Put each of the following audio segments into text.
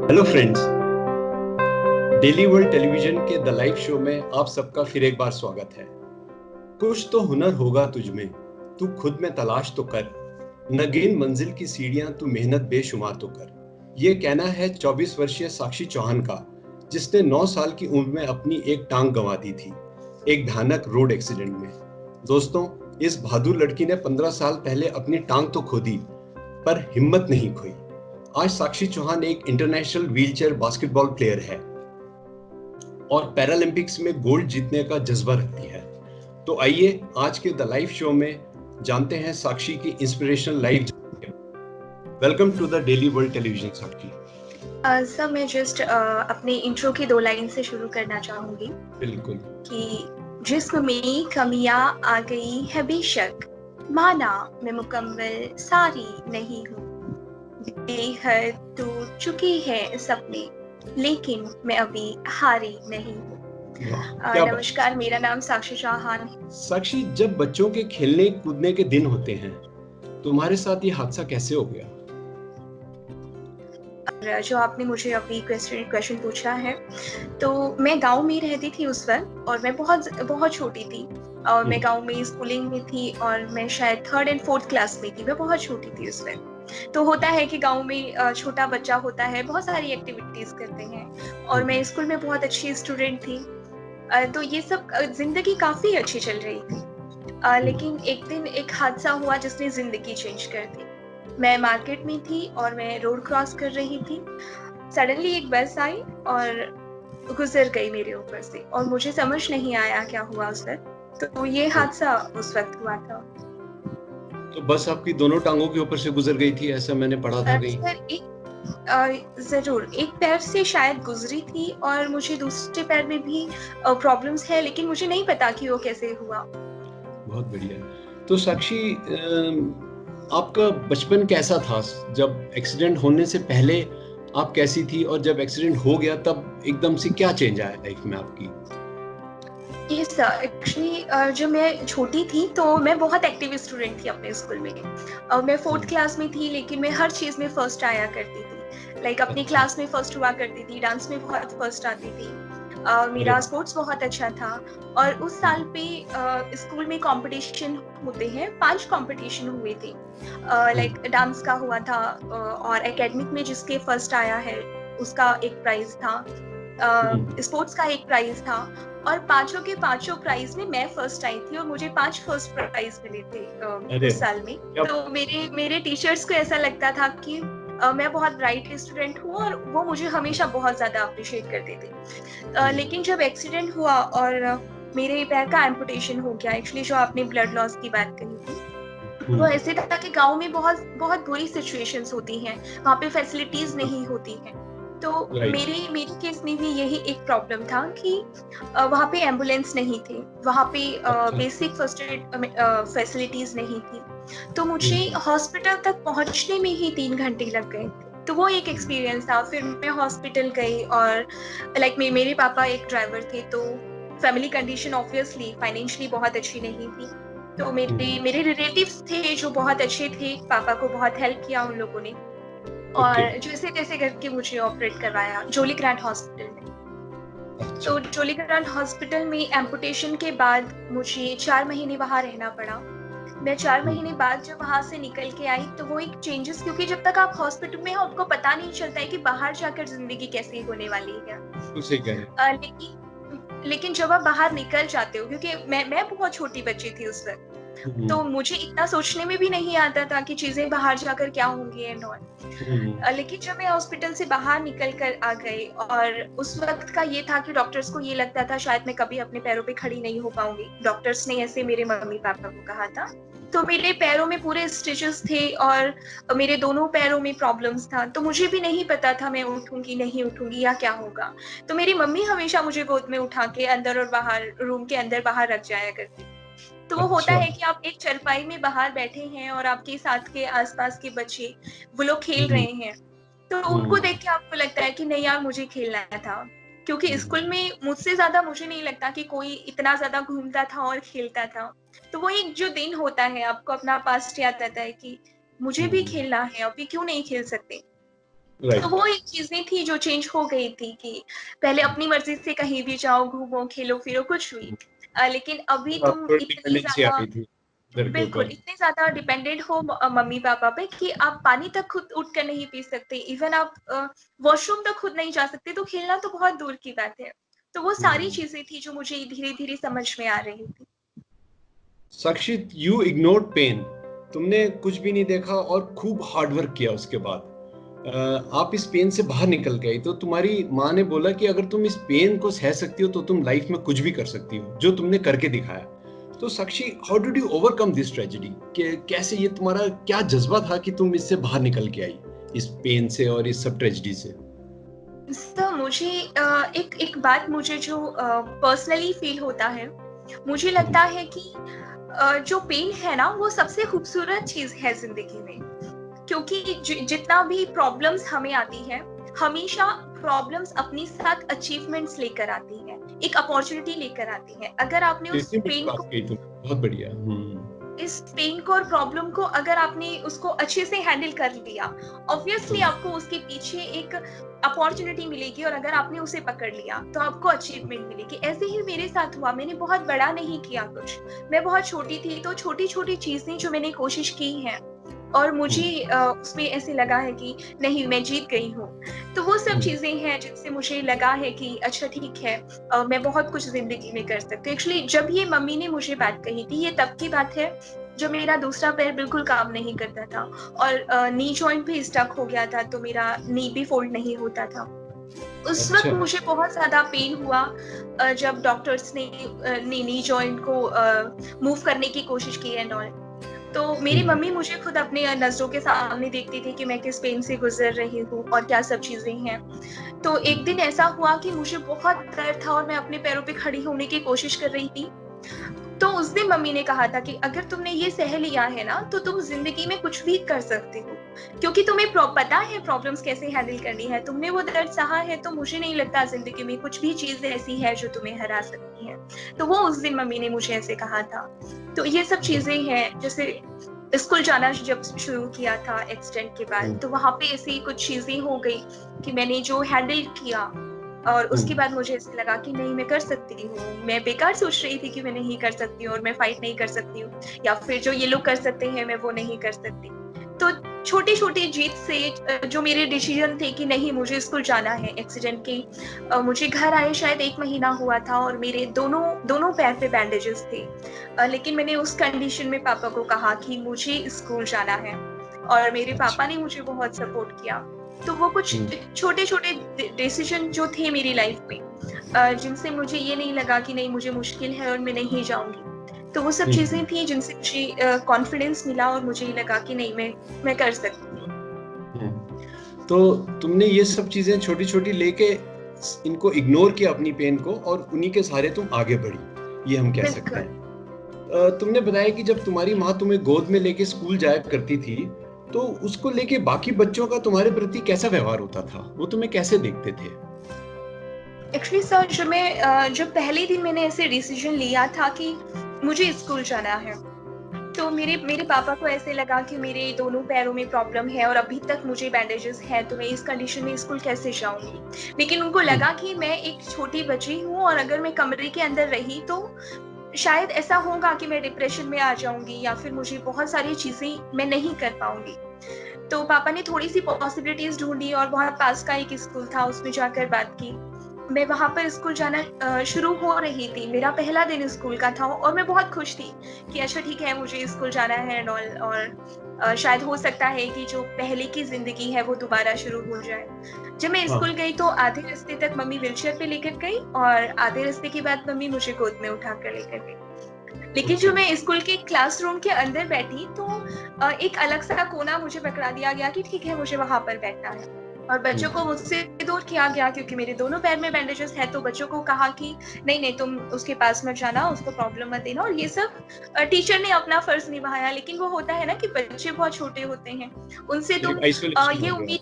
Hello friends, daily world television के the live show में आप सबका फिर एक बार स्वागत है। कुछ तो हुनर होगा तुझमें, तू खुद में तलाश तो कर, नगीन मंजिल की सीढ़ियां तू मेहनत बेशुमार तो कर। ये कहना है 24 वर्षीय साक्षी चौहान का, जिसने 9 साल की उम्र में अपनी एक टांग गंवा दी थी एक भयानक रोड एक्सीडेंट में। दोस्तों, इस बहादुर लड़की ने 15 साल पहले अपनी टांग तो खो दी, पर हिम्मत नहीं खोई। आज साक्षी चौहान एक इंटरनेशनल व्हीलचेयर बास्केटबॉल प्लेयर है और पैरालंपिक्स में गोल्ड जीतने का जज्बा रखती है। तो आइए आज के द लाइव शो में जानते हैं साक्षी की inspirational life. Welcome to the daily world television Sakshi. Sir मैं जस्ट अपने इंट्रो की 2 लाइन से शुरू करना चाहूंगी बिल्कुल। कि जिस्म में कमियां आ गई है बेशक, माना मैं मुकम्मल सारी नहीं हूँ, बेहद टूट चुकी है सपने, लेकिन मैं अभी हारी नहीं हूँ। नमस्कार, मेरा नाम साक्षी चौहान है। साक्षी, जब बच्चों के खेलने कूदने के दिन होते हैं, तुम्हारे साथ ये हादसा कैसे हो गया? जो आपने मुझे अभी क्वेश्चन पूछा है, तो मैं गांव में रहती थी उस वक्त, और मैं बहुत छोटी थी, और मैं गांव में स्कूलिंग में थी, और मैं शायद 3rd and 4th क्लास में थी। मैं बहुत छोटी थी उस वक्त। तो होता है कि गांव में छोटा बच्चा होता है, बहुत सारी एक्टिविटीज करते हैं, और मैं स्कूल में बहुत अच्छी स्टूडेंट थी। तो ये सब जिंदगी काफी अच्छी चल रही थी। लेकिन एक दिन एक हादसा हुआ जिसने जिंदगी चेंज कर दी। मैं मार्केट में थी और मैं रोड क्रॉस कर रही थी। सडनली एक बस आई और गुजर गई मेरे ऊपर से, और मुझे समझ नहीं आया क्या हुआ उस वक्त। तो ये हादसा उस वक्त हुआ था। तो बस आपकी दोनों टांगों के ऊपर से गुजर गई थी, ऐसा मैंने पढ़ा था कहीं। जरूर एक पैर से शायद गुजरी थी, और मुझे दूसरे पैर में भी प्रॉब्लम्स है, लेकिन मुझे नहीं पता कि वो कैसे हुआ। बहुत बढ़िया। तो साक्षी, आपका बचपन कैसा था? जब एक्सीडेंट होने से पहले आप कैसी थी, और जब एक्सीडेंट हो गया तब एकदम से क्या चेंज आया लाइफ में आपकी? यस सर, एक्चुअली जब मैं छोटी थी तो मैं बहुत एक्टिव स्टूडेंट थी अपने स्कूल में। मैं 4th क्लास में थी, लेकिन मैं हर चीज़ में फर्स्ट आया करती थी। लाइक अपनी क्लास में फर्स्ट हुआ करती थी, डांस में बहुत फर्स्ट आती थी। मेरा स्पोर्ट्स बहुत अच्छा था। और उस साल पे स्कूल में कंपटीशन होते हैं, 5 कंपटीशन हुए थे। लाइक डांस का हुआ था, और एकेडमिक में जिसके फर्स्ट आया है उसका एक प्राइज था, स्पोर्ट्स का एक प्राइज था, और पांचों के पांचों प्राइज में मैं फर्स्ट आई थी, और मुझे 5 फर्स्ट प्राइज मिले थे उस साल में। तो मेरे टीचर्स को ऐसा लगता था कि मैं बहुत ब्राइट स्टूडेंट हूँ, और वो मुझे हमेशा बहुत ज्यादा अप्रिशिएट करते थे। लेकिन जब एक्सीडेंट हुआ और मेरे पैर का एम्पुटेशन हो गया, एक्चुअली जो आपने ब्लड लॉस की बात कही थी, वो ऐसे था कि गांव में बहुत बहुत बुरी सिचुएशंस होती हैं, वहाँ पे फैसिलिटीज नहीं होती हैं। तो मेरी केस में भी यही एक प्रॉब्लम था कि वहाँ पे एम्बुलेंस नहीं थी, वहाँ पे बेसिक फर्स्ट एड फैसिलिटीज नहीं थी। तो मुझे हॉस्पिटल तक पहुँचने में ही 3 घंटे लग गए थे। तो वो एक एक्सपीरियंस था। फिर मैं हॉस्पिटल गई, और लाइक मेरे पापा एक ड्राइवर थे, तो फैमिली कंडीशन ऑब्वियसली फाइनेंशियली बहुत अच्छी नहीं थी। तो मेरे रिलेटिव्स थे जो बहुत अच्छे थे, पापा को बहुत हेल्प किया उन लोगों ने, और जैसे तैसे करके मुझे ऑपरेट करवाया जोली ग्रांट हॉस्पिटल में। तो जोली ग्रांट हॉस्पिटल में एम्पुटेशन के बाद मुझे 4 महीने वहां रहना पड़ा। मैं 4 महीने बाद जब वहां से निकल के आई, तो वो एक चेंजेस, क्योंकि जब तक आप हॉस्पिटल में हो आपको पता नहीं चलता है कि बाहर जाकर जिंदगी कैसी होने वाली है। लेकिन जब आप बाहर निकल जाते हो, क्योंकि मैं बहुत छोटी बच्ची थी उस वक्त, तो मुझे इतना सोचने में भी नहीं आता था कि चीजें बाहर जाकर क्या होंगी एंड ऑल। लेकिन जब मैं हॉस्पिटल से बाहर निकल कर आ गई, और उस वक्त का ये था कि डॉक्टर्स को ये लगता था शायद मैं कभी अपने पैरों पे खड़ी नहीं हो पाऊंगी। डॉक्टर्स ने ऐसे मेरे मम्मी पापा को कहा था। तो मेरे पैरों में पूरे स्टिचेस थे, और मेरे दोनों पैरों में प्रॉब्लम्स था। तो मुझे भी नहीं पता था मैं उठूंगी नहीं उठूंगी या क्या होगा। तो मेरी मम्मी हमेशा मुझे गोद में उठा के अंदर और बाहर, रूम के अंदर बाहर रख जाया करती। तो वो होता है कि आप एक चरपाई में बाहर बैठे हैं, और आपके साथ के आसपास के बच्चे वो लोग खेल रहे हैं, तो उनको देख के आपको लगता है कि नहीं यार, मुझे खेलना था। क्योंकि स्कूल में मुझसे ज्यादा मुझे नहीं लगता कि कोई इतना ज्यादा घूमता था और खेलता था। तो वो एक जो दिन होता है, आपको अपना पास्ट याद आता है कि मुझे भी खेलना है, अभी क्यों नहीं खेल सकते। राइट। तो वो एक चीजें थी जो चेंज हो गई थी कि पहले अपनी मर्जी से कहीं भी जाओ, घूमो, खेलो फिरो, कुछ भी। लेकिन अभी अब तुम आपको इतनी डिपेंडेंसी आ ज्यादा, गई थी घर के बिल्कुल ऊपर। इतने ज्यादा डिपेंडेंट हो मम्मी पापा पे कि आप पानी तक खुद उठ कर नहीं पी सकते, इवन आप वॉशरूम तक खुद नहीं जा सकते, तो खेलना तो बहुत दूर की बात है। तो वो सारी हम्म। चीजें थी जो मुझे धीरे धीरे समझ में आ रही थी। साक्षी, यू इग्नोर्ड पेन। तुमने कुछ भी नहीं देखा और खूब हार्ड वर्क किया उसके बाद। आप इस पेन से बाहर निकल गई, तो तुम्हारी माँ ने बोला कि अगर तुम इस पेन को सह सकती हो तो तुम लाइफ में कुछ भी कर सकती हो, जो तुमने करके दिखाया। तो Sakshi, how did you overcome this tragedy? कि कैसे, ये तुम्हारा क्या जज्बा था कि तुम इससे बाहर निकल के आई, इस पेन से और इस सब ट्रेजेडी से? तो मुझे एक एक बात मुझे जो पर्सनली फील होता है, मुझे लगता है कि जो पेन है ना वो सबसे खूबसूरत चीज है जिंदगी में। क्योंकि जितना भी प्रॉब्लम्स हमें आती है, हमेशा प्रॉब्लम्स अपने साथ अचीवमेंट्स लेकर आती है, एक अपॉर्चुनिटी लेकर आती है। अगर आपने उस इतनी बड़ी पेन बात को, कही तुमने, बहुत बढ़िया। इस पेन को और प्रॉब्लम को अगर आपने उसको अच्छे से हैंडल कर लिया, ऑब्वियसली हम्म। आपको उसके पीछे एक अपॉर्चुनिटी मिलेगी, और अगर आपने उसे पकड़ लिया तो आपको अचीवमेंट मिलेगी। ऐसे ही मेरे साथ हुआ। मैंने बहुत बड़ा नहीं किया कुछ, मैं बहुत छोटी थी, तो छोटी छोटी चीजें जो मैंने कोशिश की हैं और मुझे हम्म। उसमें ऐसे लगा है कि नहीं, मैं जीत गई हूँ। तो वो सब हम्म। चीजें हैं जिनसे मुझे लगा है कि अच्छा ठीक है, मैं बहुत कुछ जिंदगी में कर सकती हूँ। एक्चुअली जब ये मम्मी ने मुझे बात कही थी, ये तब की बात है जब मेरा दूसरा पैर बिल्कुल काम नहीं करता था, और नी जॉइंट भी स्टक हो गया था, तो मेरा नी भी फोल्ड नहीं होता था। उस वक्त अच्छा। मुझे बहुत ज्यादा पेन हुआ जब डॉक्टर्स ने नी जॉइंट को मूव करने की कोशिश की एंड ऑल। तो मेरी हम्म। मम्मी मुझे खुद अपने नज़रों के सामने देखती थी कि मैं किस पेन से गुजर रही हूँ और क्या सब चीजें हैं। तो एक दिन ऐसा हुआ कि मुझे बहुत दर्द था और मैं अपने पैरों पे खड़ी होने की कोशिश कर रही थी। तो उस दिन मम्मी ने कहा था कि अगर तुमने ये सह लिया है ना, तो तुम जिंदगी में कुछ भी कर सकती हो, क्योंकि तुम्हें पता है प्रॉब्लम्स कैसे हैंडल करनी है, तुमने वो दर्द सहा है, तो मुझे नहीं लगता जिंदगी में कुछ भी चीज ऐसी है जो तुम्हें हरा सकती है। तो वो उस दिन मम्मी ने मुझे ऐसे कहा था। तो ये सब चीजें हैं, जैसे स्कूल जाना जब शुरू किया था एक्सीडेंट के बाद, हम्म। तो वहां पे ऐसी कुछ चीजें हो गई कि मैंने जो हैंडल किया, और उसके हम्म। बाद मुझे ऐसे लगा कि नहीं, मैं कर सकती हूँ। मैं बेकार सोच रही थी कि मैं नहीं कर सकती हूँ और मैं फाइट नहीं कर सकती हूँ, या फिर जो ये लोग कर सकते हैं मैं वो नहीं कर सकती। तो छोटी छोटी जीत से जो मेरे डिसीजन थे कि नहीं मुझे स्कूल जाना है, एक्सीडेंट के मुझे घर आए शायद 1 महीना हुआ था और मेरे दोनों दोनों पैर पे बैंडेजेस थे। लेकिन मैंने उस कंडीशन में पापा को कहा कि मुझे स्कूल जाना है, और मेरे अच्छा। पापा ने मुझे बहुत सपोर्ट किया। तो वो कुछ हम्म। छोटे छोटे डिसीजन जो थे मेरी लाइफ में, जिनसे मुझे ये नहीं लगा कि नहीं मुझे मुश्किल है और मैं नहीं जाऊंगी, तो वो सब हम्म। चीजें थी जिनसे मुझे कॉन्फिडेंस मिला और मुझे लगा कि नहीं, मैं कर सकती हूँ। तो तुमने ये सब चीजें छोटी छोटी लेके इनको इग्नोर किया, अपनी पेन को, और उन्हीं के सहारे तुम आगे बढ़ी, ये हम कह सकते बिल्कुल। हैं। तुमने बताया कि जब तुम्हारी माँ तुम्हें गोद में लेके स्कूल जाया करती थी, तो उसको लेके बाकी बच्चों का तुम्हारे प्रति कैसा व्यवहार होता था? वो तुम्हें कैसे देखते थे? एक्चुअली सर, जब पहले दिन मैंने ऐसे डिसीजन लिया था कि मुझे स्कूल जाना है, तो मेरे मेरे पापा को ऐसे लगा कि मेरे दोनों पैरों में प्रॉब्लम है और अभी तक मुझे बैंडेजेस हैं, तो मैं इस कंडीशन में स्कूल कैसे जाऊंगी। लेकिन उनको हम्म। लगा कि मैं एक छोटी बच्ची हूँ और अगर मैं कमरे के अंदर रही तो शायद ऐसा होगा कि मैं डिप्रेशन में आ जाऊंगी, या फिर मुझे बहुत सारी चीजें मैं नहीं कर पाऊंगी। तो पापा ने थोड़ी सी पॉसिबिलिटीज ढूंढी और बहुत पास का एक स्कूल था, उसमें जाकर बात की। मैं वहां पर स्कूल जाना शुरू हो रही थी, मेरा पहला दिन स्कूल का था और मैं बहुत खुश थी कि अच्छा ठीक है, मुझे स्कूल जाना है एंड ऑल, और शायद हो सकता है कि जो पहले की जिंदगी है वो दोबारा शुरू हो जाए। जब मैं हाँ। स्कूल गई तो आधे रास्ते तक मम्मी व्हीलचेयर पे लेकर गई, और आधे रास्ते के बाद मम्मी मुझे गोद में उठा कर लेकर गई। लेकिन अच्छा। जो मैं स्कूल के क्लासरूम के अंदर बैठी, तो एक अलग सा कोना मुझे पकड़ा दिया गया कि ठीक है, मुझे वहां पर बैठना है, और बच्चों को हम्म। मुझसे दूर किया गया क्योंकि मेरे दोनों पैर में बैंडेजेस है। तो बच्चों को कहा कि नहीं नहीं, तुम उसके पास मत जाना, उसको प्रॉब्लम मत देना, और ये सब टीचर ने अपना फर्ज निभाया। लेकिन वो होता है ना कि बच्चे बहुत छोटे होते हैं, उनसे तुम एक आइसोलेशन ये हो गया।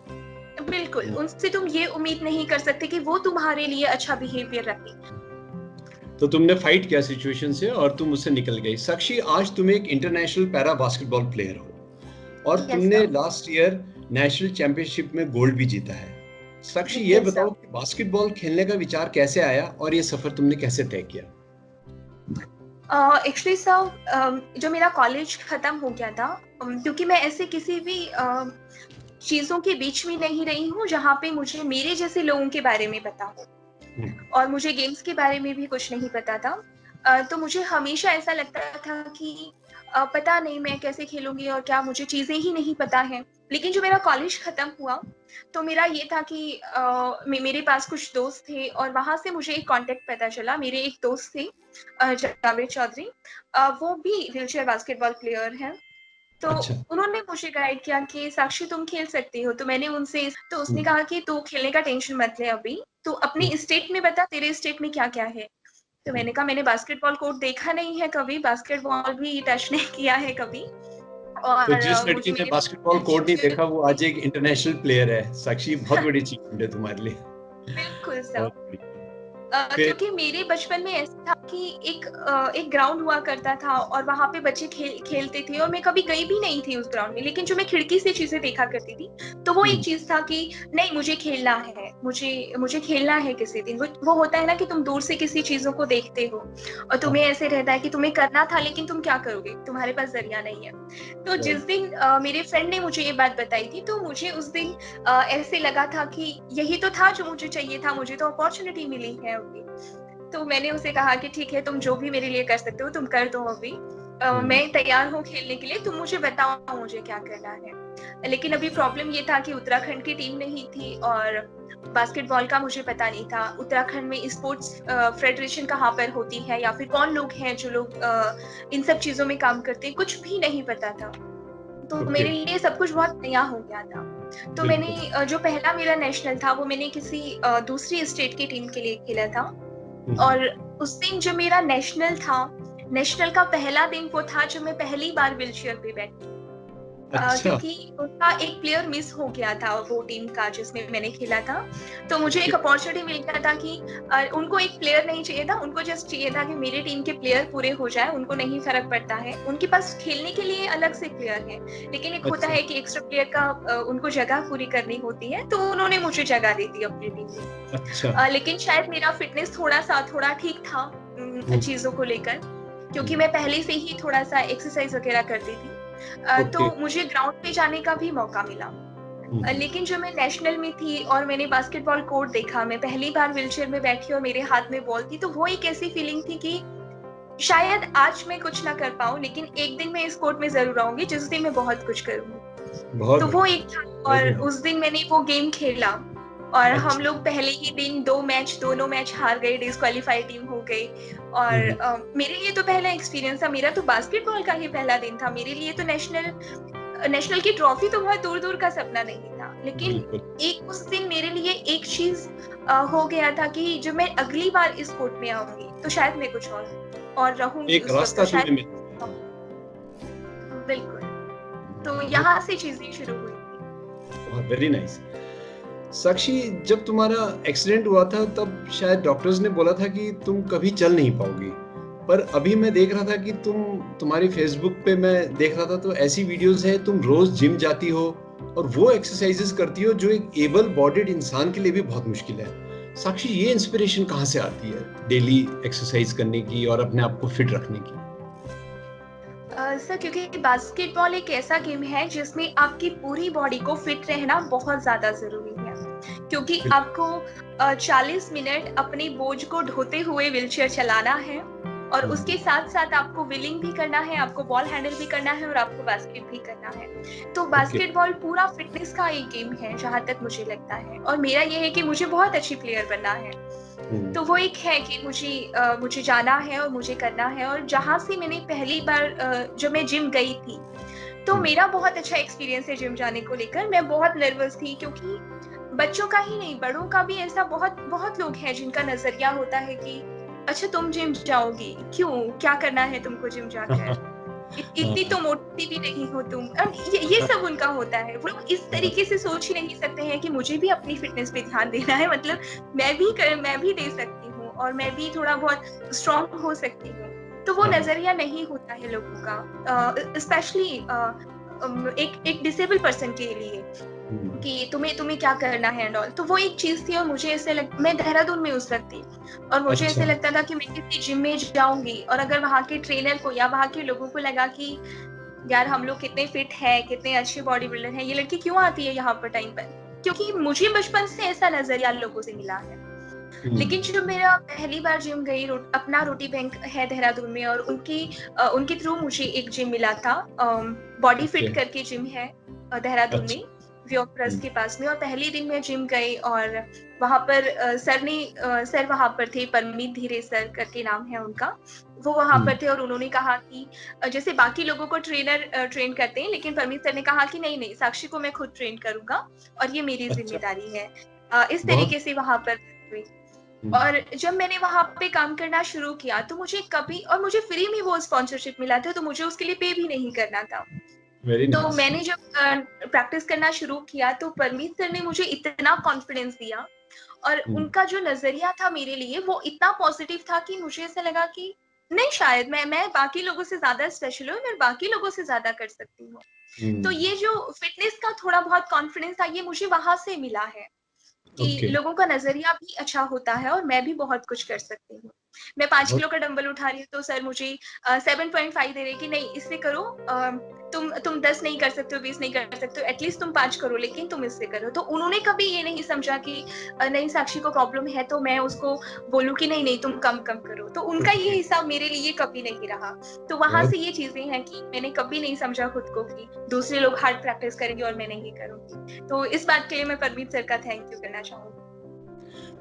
उम्मीद, बिल्कुल हम्म। उनसे तुम ये उम्मीद नहीं कर सकते कि वो तुम्हारे लिए अच्छा बिहेवियर रखें। तो तुमने फाइट किया सिचुएशन से और तुम उससे निकल गई। साक्षी, आज तुम एक इंटरनेशनल पैरा बास्केटबॉल प्लेयर हो, और यस तुमने sir. Last year national championship में गोल्ड भी जीता है। साक्षी, ये Yes, बताओ sir. कि बास्केटबॉल खेलने का विचार कैसे आया और ये सफर तुमने कैसे तय किया? एक्चुअली सर, जो मेरा कॉलेज खत्म हो गया था, क्योंकि मैं ऐसे किसी भी चीजों के बीच में नहीं रही हूँ जहाँ पे मुझे मेरे जैसे लोगों के बारे में पता हो, और मुझे गेम्स के बारे में भी कुछ नहीं पता था। तो मुझे हमेशा ऐसा लगता था कि पता नहीं मैं कैसे खेलूंगी और क्या, मुझे चीजें ही नहीं पता है। लेकिन जो मेरा कॉलेज खत्म हुआ, तो मेरा ये था कि मेरे पास कुछ दोस्त थे, और वहां से मुझे एक कांटेक्ट पता चला। मेरे एक दोस्त थे, जावेद चौधरी, वो भी व्हीलचेयर बास्केटबॉल प्लेयर हैं। तो अच्छा। उन्होंने मुझे गाइड किया कि साक्षी तुम खेल सकती हो। तो मैंने उनसे, तो उसने हम्म, कहा कि तू खेलने का टेंशन मत ले अभी, तू अपनी स्टेट में बता तेरे स्टेट में क्या क्या है। तो मैंने कहा मैंने बास्केटबॉल कोर्ट देखा नहीं है कभी, बास्केटबॉल भी टच नहीं किया है कभी, तो और जिस लड़की मुझे ने मेरे बास्केटबॉल कोर्ट नहीं देखा वो आज एक इंटरनेशनल प्लेयर है। साक्षी, बहुत बड़ी अचीवमेंट है तुम्हारे लिए। बिल्कुल सर। बहुत बड़ी। फिर क्योंकि मेरे बचपन में ऐसा था कि एक ग्राउंड हुआ करता था, और वहां पे बच्चे खेलते थे, और मैं कभी गई भी नहीं थी उस ग्राउंड में, लेकिन जो मैं खिड़की से चीजें देखा करती थी, तो वो एक चीज था कि नहीं, मुझे खेलना है, मुझे खेलना है किसी दिन। वो होता है ना कि तुम दूर से किसी चीजों को देखते हो, और तुम्हें ऐसे रहता है कि तुम्हें करना था, लेकिन तुम क्या करोगे, तुम्हारे पास जरिया नहीं है। तो जिस राइट। दिन मेरे फ्रेंड ने मुझे ये बात बताई थी, तो मुझे उस दिन ऐसे लगा था कि यही तो था जो मुझे चाहिए था, मुझे तो अपॉर्चुनिटी मिली है अभी। तो मैंने उसे कहा कि ठीक है, तुम जो भी मेरे लिए कर सकते हो तुम कर दो अभी, मैं तैयार हूँ खेलने के लिए, तुम मुझे बताओ मुझे क्या करना है। लेकिन अभी प्रॉब्लम ये था कि उत्तराखंड की टीम नहीं थी, और बास्केटबॉल का मुझे पता नहीं था उत्तराखंड में स्पोर्ट्स फेडरेशन कहाँ पर होती है, या फिर कौन लोग हैं जो लोग इन सब चीजों में काम करते हैं, कुछ भी नहीं पता था। तो ओके। मेरे लिए सब कुछ बहुत नया हो गया था। तो मैंने बिल्कुल। जो पहला मेरा नेशनल था, वो मैंने किसी दूसरी स्टेट की टीम के लिए खेला था। हम्म, और उस दिन जो मेरा नेशनल था, नेशनल का पहला दिन वो था जो मैं पहली बार व्हीलचेयर पे बैठी, अच्छा। क्योंकि उनका एक प्लेयर मिस हो गया था वो टीम का जिसमें मैंने खेला था। तो मुझे ओके। एक अपॉर्चुनिटी मिल गया था कि उनको एक प्लेयर नहीं चाहिए था, उनको जस्ट चाहिए था कि मेरी टीम के प्लेयर पूरे हो जाए, उनको नहीं फर्क पड़ता है, उनके पास खेलने के लिए अलग से प्लेयर है, लेकिन एक होता अच्छा। है कि एक्स्ट्रा प्लेयर का उनको जगह पूरी करनी होती है, तो उन्होंने मुझे जगह दे दी अपनी टीम में। अच्छा। लेकिन शायद मेरा फिटनेस थोड़ा ठीक था हम्म, चीजों को लेकर, क्योंकि हम्म, मैं पहले से ही थोड़ा सा एक्सरसाइज वगैरह करती थी। ओके। तो मुझे ग्राउंड पे जाने का भी मौका मिला। हम्म, लेकिन जो मैं नेशनल में थी और मैंने बास्केटबॉल कोर्ट देखा, मैं पहली बार व्हीलचेयर में बैठी और मेरे हाथ में बॉल थी, तो वो एक ऐसी फीलिंग थी कि शायद आज मैं कुछ ना कर पाऊं, लेकिन एक दिन मैं इस कोर्ट में जरूर आऊंगी जिस दिन मैं बहुत कुछ करूंगी। बहुत तो वो बढ़िया। एक था। और वेरी नाइस। उस दिन मैंने वो गेम खेला, और हम अच्छा। लोग पहले ही दिन दोनों मैच हार गए, डिस्क्वालीफाई टीम हो गई। और हम्म, मेरे लिए तो पहला एक्सपीरियंस था, मेरा तो बास्केटबॉल का ही पहला दिन था, मेरे लिए तो नेशनल की ट्रॉफी तो बहुत दूर दूर का सपना नहीं था। लेकिन बिल्कुल। एक उस दिन मेरे लिए एक चीज हो गया था कि जब मैं अगली बार इस कोर्ट में आऊंगी तो शायद मैं कुछ और रहूंगी एक उस वक्त, तो रास्ता तुम्हें शायद। मिल गया। बिल्कुल। तो बहुत यहाँ से चीजें शुरू हुई थी। बहुत वेरी नाइस। साक्षी, जब तुम्हारा एक्सीडेंट हुआ था तब शायद डॉक्टर्स ने बोला था कि तुम कभी चल नहीं पाओगी, पर अभी मैं देख रहा था कि तुम्हारी फेसबुक पे मैं देख रहा था तो ऐसी वीडियोस है, तुम रोज जिम जाती हो और वो एक्सरसाइजेस करती हो जो एक एबल बॉडीड इंसान के लिए भी बहुत मुश्किल है। साक्षी, ये इंस्पिरेशन कहाँ से आती है डेली एक्सरसाइज करने की और अपने आप को फिट रखने की? सर, क्योंकि बास्केटबॉल एक ऐसा गेम है जिसमें आपकी पूरी बॉडी को फिट रहना बहुत ज्यादा जरूरी है, क्योंकि बिल्कुल। आपको 40 मिनट अपने बोझ को ढोते हुए व्हीलचेयर चलाना है, और हम्म, उसके साथ साथ आपको विलिंग भी करना है, आपको बॉल हैंडल भी करना है, और आपको बास्केट भी करना है। तो ओके। बास्केटबॉल पूरा फिटनेस का एक गेम है जहां तक मुझे लगता है, और मेरा ये है कि मुझे बहुत अच्छी प्लेयर बनना है। हम्म, तो वो एक है कि मुझे जाना है और मुझे करना है। और जहाँ से मैंने पहली बार जब मैं जिम गई थी, तो हम्म, मेरा बहुत अच्छा एक्सपीरियंस है जिम जाने को लेकर। मैं बहुत नर्वस थी, क्योंकि बच्चों का ही नहीं, बड़ों का भी ऐसा बहुत बहुत लोग हैं जिनका नजरिया होता है कि अच्छा तुम जिम जाओगी क्यों, क्या करना है तुमको जिम जाकर, इतनी तो मोटी भी नहीं हो तुम। ये सब उनका होता है। वो लोग इस तरीके से सोच ही नहीं सकते हैं कि मुझे भी अपनी फिटनेस पे ध्यान देना है, मतलब मैं भी दे सकती हूँ, और मैं भी थोड़ा बहुत स्ट्रांग हो सकती हूँ। तो वो नजरिया नहीं होता है लोगों का, स्पेशली एक डिसेबल पर्सन के लिए। कि तुम्हें क्या करना है एंड ऑल। तो वो एक चीज थी और मुझे ऐसे मैं देहरादून में उस वक्त थी और मुझे अच्छा। ऐसे लगता था कि मैं किसी जिम में जाऊंगी और अगर वहाँ के ट्रेनर को या वहाँ के लोगों को लगा कि यार हम लोग कितने फिट है, कितने अच्छे बॉडी बिल्डर हैं, ये लड़की क्यों आती है यहाँ पर टाइम पर, क्योंकि मुझे बचपन से ऐसा नजरिया लोगों से मिला है। लेकिन जब मेरा पहली बार जिम गई, अपना रोटी बैंक है देहरादून में और उनके थ्रू मुझे एक जिम मिला था, बॉडी ओके। फिट करके जिम है देहरादून में, अच्छा। व्योम प्रेस के पास में। और पहले दिन मैं जिम गई और वहां पर सर वहां पर थे, परमीत धीरे सर करके नाम है उनका। वो वहां पर थे और उन्होंने कहा कि जैसे बाकी लोगों को ट्रेनर ट्रेन करते हैं, लेकिन परमीत सर ने कहा कि नहीं नहीं, साक्षी को मैं खुद ट्रेन करूंगा और ये मेरी अच्छा। जिम्मेदारी है। इस बहुत। तरीके से वहां पर हुई। और जब मैंने वहां पे काम करना शुरू किया तो मुझे फ्री में वो स्पॉन्सरशिप मिला था, तो मुझे उसके लिए पे भी नहीं करना था। वेरी तो नाइस। मैंने जब प्रैक्टिस करना शुरू किया तो परमीत सर ने मुझे इतना कॉन्फिडेंस दिया और उनका जो नजरिया था मेरे लिए वो इतना पॉजिटिव था कि मुझे ऐसा लगा कि नहीं, शायद मैं बाकी लोगों से ज्यादा स्पेशल हूँ, मैं बाकी लोगों से ज्यादा कर सकती हूँ। तो ये जो फिटनेस का थोड़ा बहुत कॉन्फिडेंस था, ये मुझे वहां से मिला है कि ओके। लोगों का नजरिया भी अच्छा होता है और मैं भी बहुत कुछ कर सकती हूँ। मैं 5 बहुत। किलो का डंबल उठा रही हूँ तो सर मुझे 7.5 दे रहे कि नहीं, इससे करो, तुम 10 नहीं कर सकते हो, 20 नहीं कर सकते हो, एटलीस्ट तुम 5 करो, लेकिन तुम इससे करो। तो उन्होंने कभी ये नहीं समझा कि नहीं, साक्षी को प्रॉब्लम है तो मैं उसको बोलूँ कि नहीं नहीं, तुम कम कम करो। तो उनका ये ओके। हिसाब मेरे लिए कभी नहीं रहा। तो वहां बहुत। से ये चीजें हैं कि मैंने कभी नहीं समझा खुद को कि दूसरे लोग हार्ड प्रैक्टिस करेंगे और मैं नहीं करूंगी। तो इस बात के लिए मैं परमीत सर का थैंक यू करना चाहूंगी।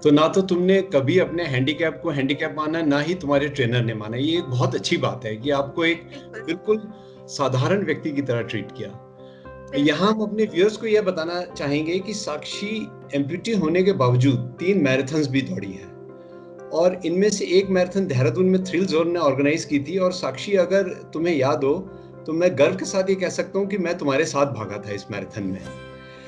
तो ना तो तुमने कभी अपने हैंडीकैप को हैंडीकैप माना, ना ही तुम्हारे ट्रेनर ने माना। ये एक बहुत अच्छी बात है कि आपको एक बिल्कुल बिल्कुल साधारण व्यक्ति की तरह ट्रीट किया। यहाँ बिल्कुल। हम अपने व्यूअर्स को यह बताना चाहेंगे कि साक्षी एम्पूटी होने के बावजूद 3 मैराथन्स भी दौड़ी है और इनमें से एक मैराथन देहरादून में थ्रिल जोन ने ऑर्गेनाइज की थी। और साक्षी, अगर तुम्हें याद हो तो मैं गर्व के साथ ये कह सकता हूँ कि मैं तुम्हारे साथ भागा था इस मैराथन में।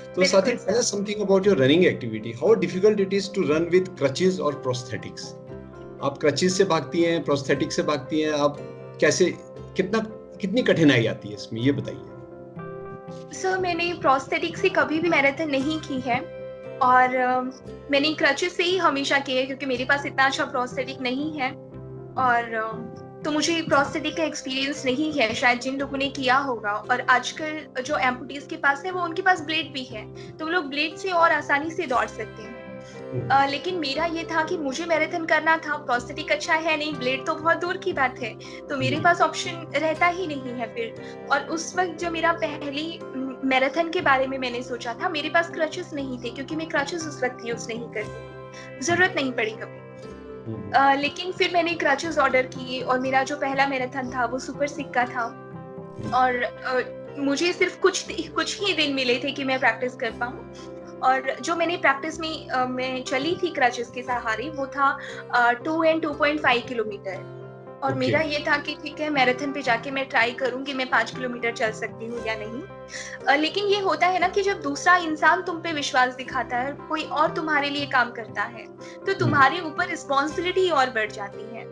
तो साथी, बिल्कुल tell sir. Us something about your running activity. How difficult it is to run with crutches और प्रोस्थेटिक्स? आप क्रचेस से भागती हैं, प्रोस्थेटिक से भागती हैं, आप कैसे, कितना, कितनी कठिनाई आती है इसमें, ये बताइए। सर मैंने प्रोस्थेटिक से कभी भी मैराथन नहीं की है और मैंने क्रचेस से ही हमेशा की है, क्योंकि मेरे पास इतना अच्छा प्रोस्थेटिक नहीं है। और तो मुझे प्रोस्थेटिक का एक्सपीरियंस नहीं है, शायद जिन लोगों ने किया होगा। और आजकल जो एम्पूटीज के पास है वो उनके पास ब्लेड भी है, तो वो लोग ब्लेड से और आसानी से दौड़ सकते हैं। लेकिन मेरा ये था कि मुझे मैराथन करना था, प्रोस्थेटिक अच्छा है नहीं, ब्लेड तो बहुत दूर की बात है, तो मेरे पास ऑप्शन रहता ही नहीं है फिर। और उस वक्त जो मेरा पहली मैराथन के बारे में मैंने सोचा था, मेरे पास क्रचेस नहीं थे, क्योंकि मैं क्रचेस उस वक्त यूज नहीं करती, जरूरत नहीं पड़ी कभी। लेकिन फिर मैंने क्रचेस ऑर्डर किए और मेरा जो पहला मैराथन था वो सुपर सिक का था। और मुझे सिर्फ कुछ ही दिन मिले थे कि मैं प्रैक्टिस कर पाऊँ। और जो मैंने प्रैक्टिस में मैं चली थी क्रचेस के सहारे, वो था 2 एंड 2.5 किलोमीटर। और ओके। मेरा ये था कि ठीक है, मैराथन पे जाके मैं ट्राई करूँ कि मैं 5 किलोमीटर चल सकती हूँ या नहीं। लेकिन ये होता है ना कि जब दूसरा इंसान तुम पे विश्वास दिखाता है, कोई और तुम्हारे लिए काम करता है, तो तुम्हारे ऊपर रिस्पॉन्सिबिलिटी और बढ़ जाती है।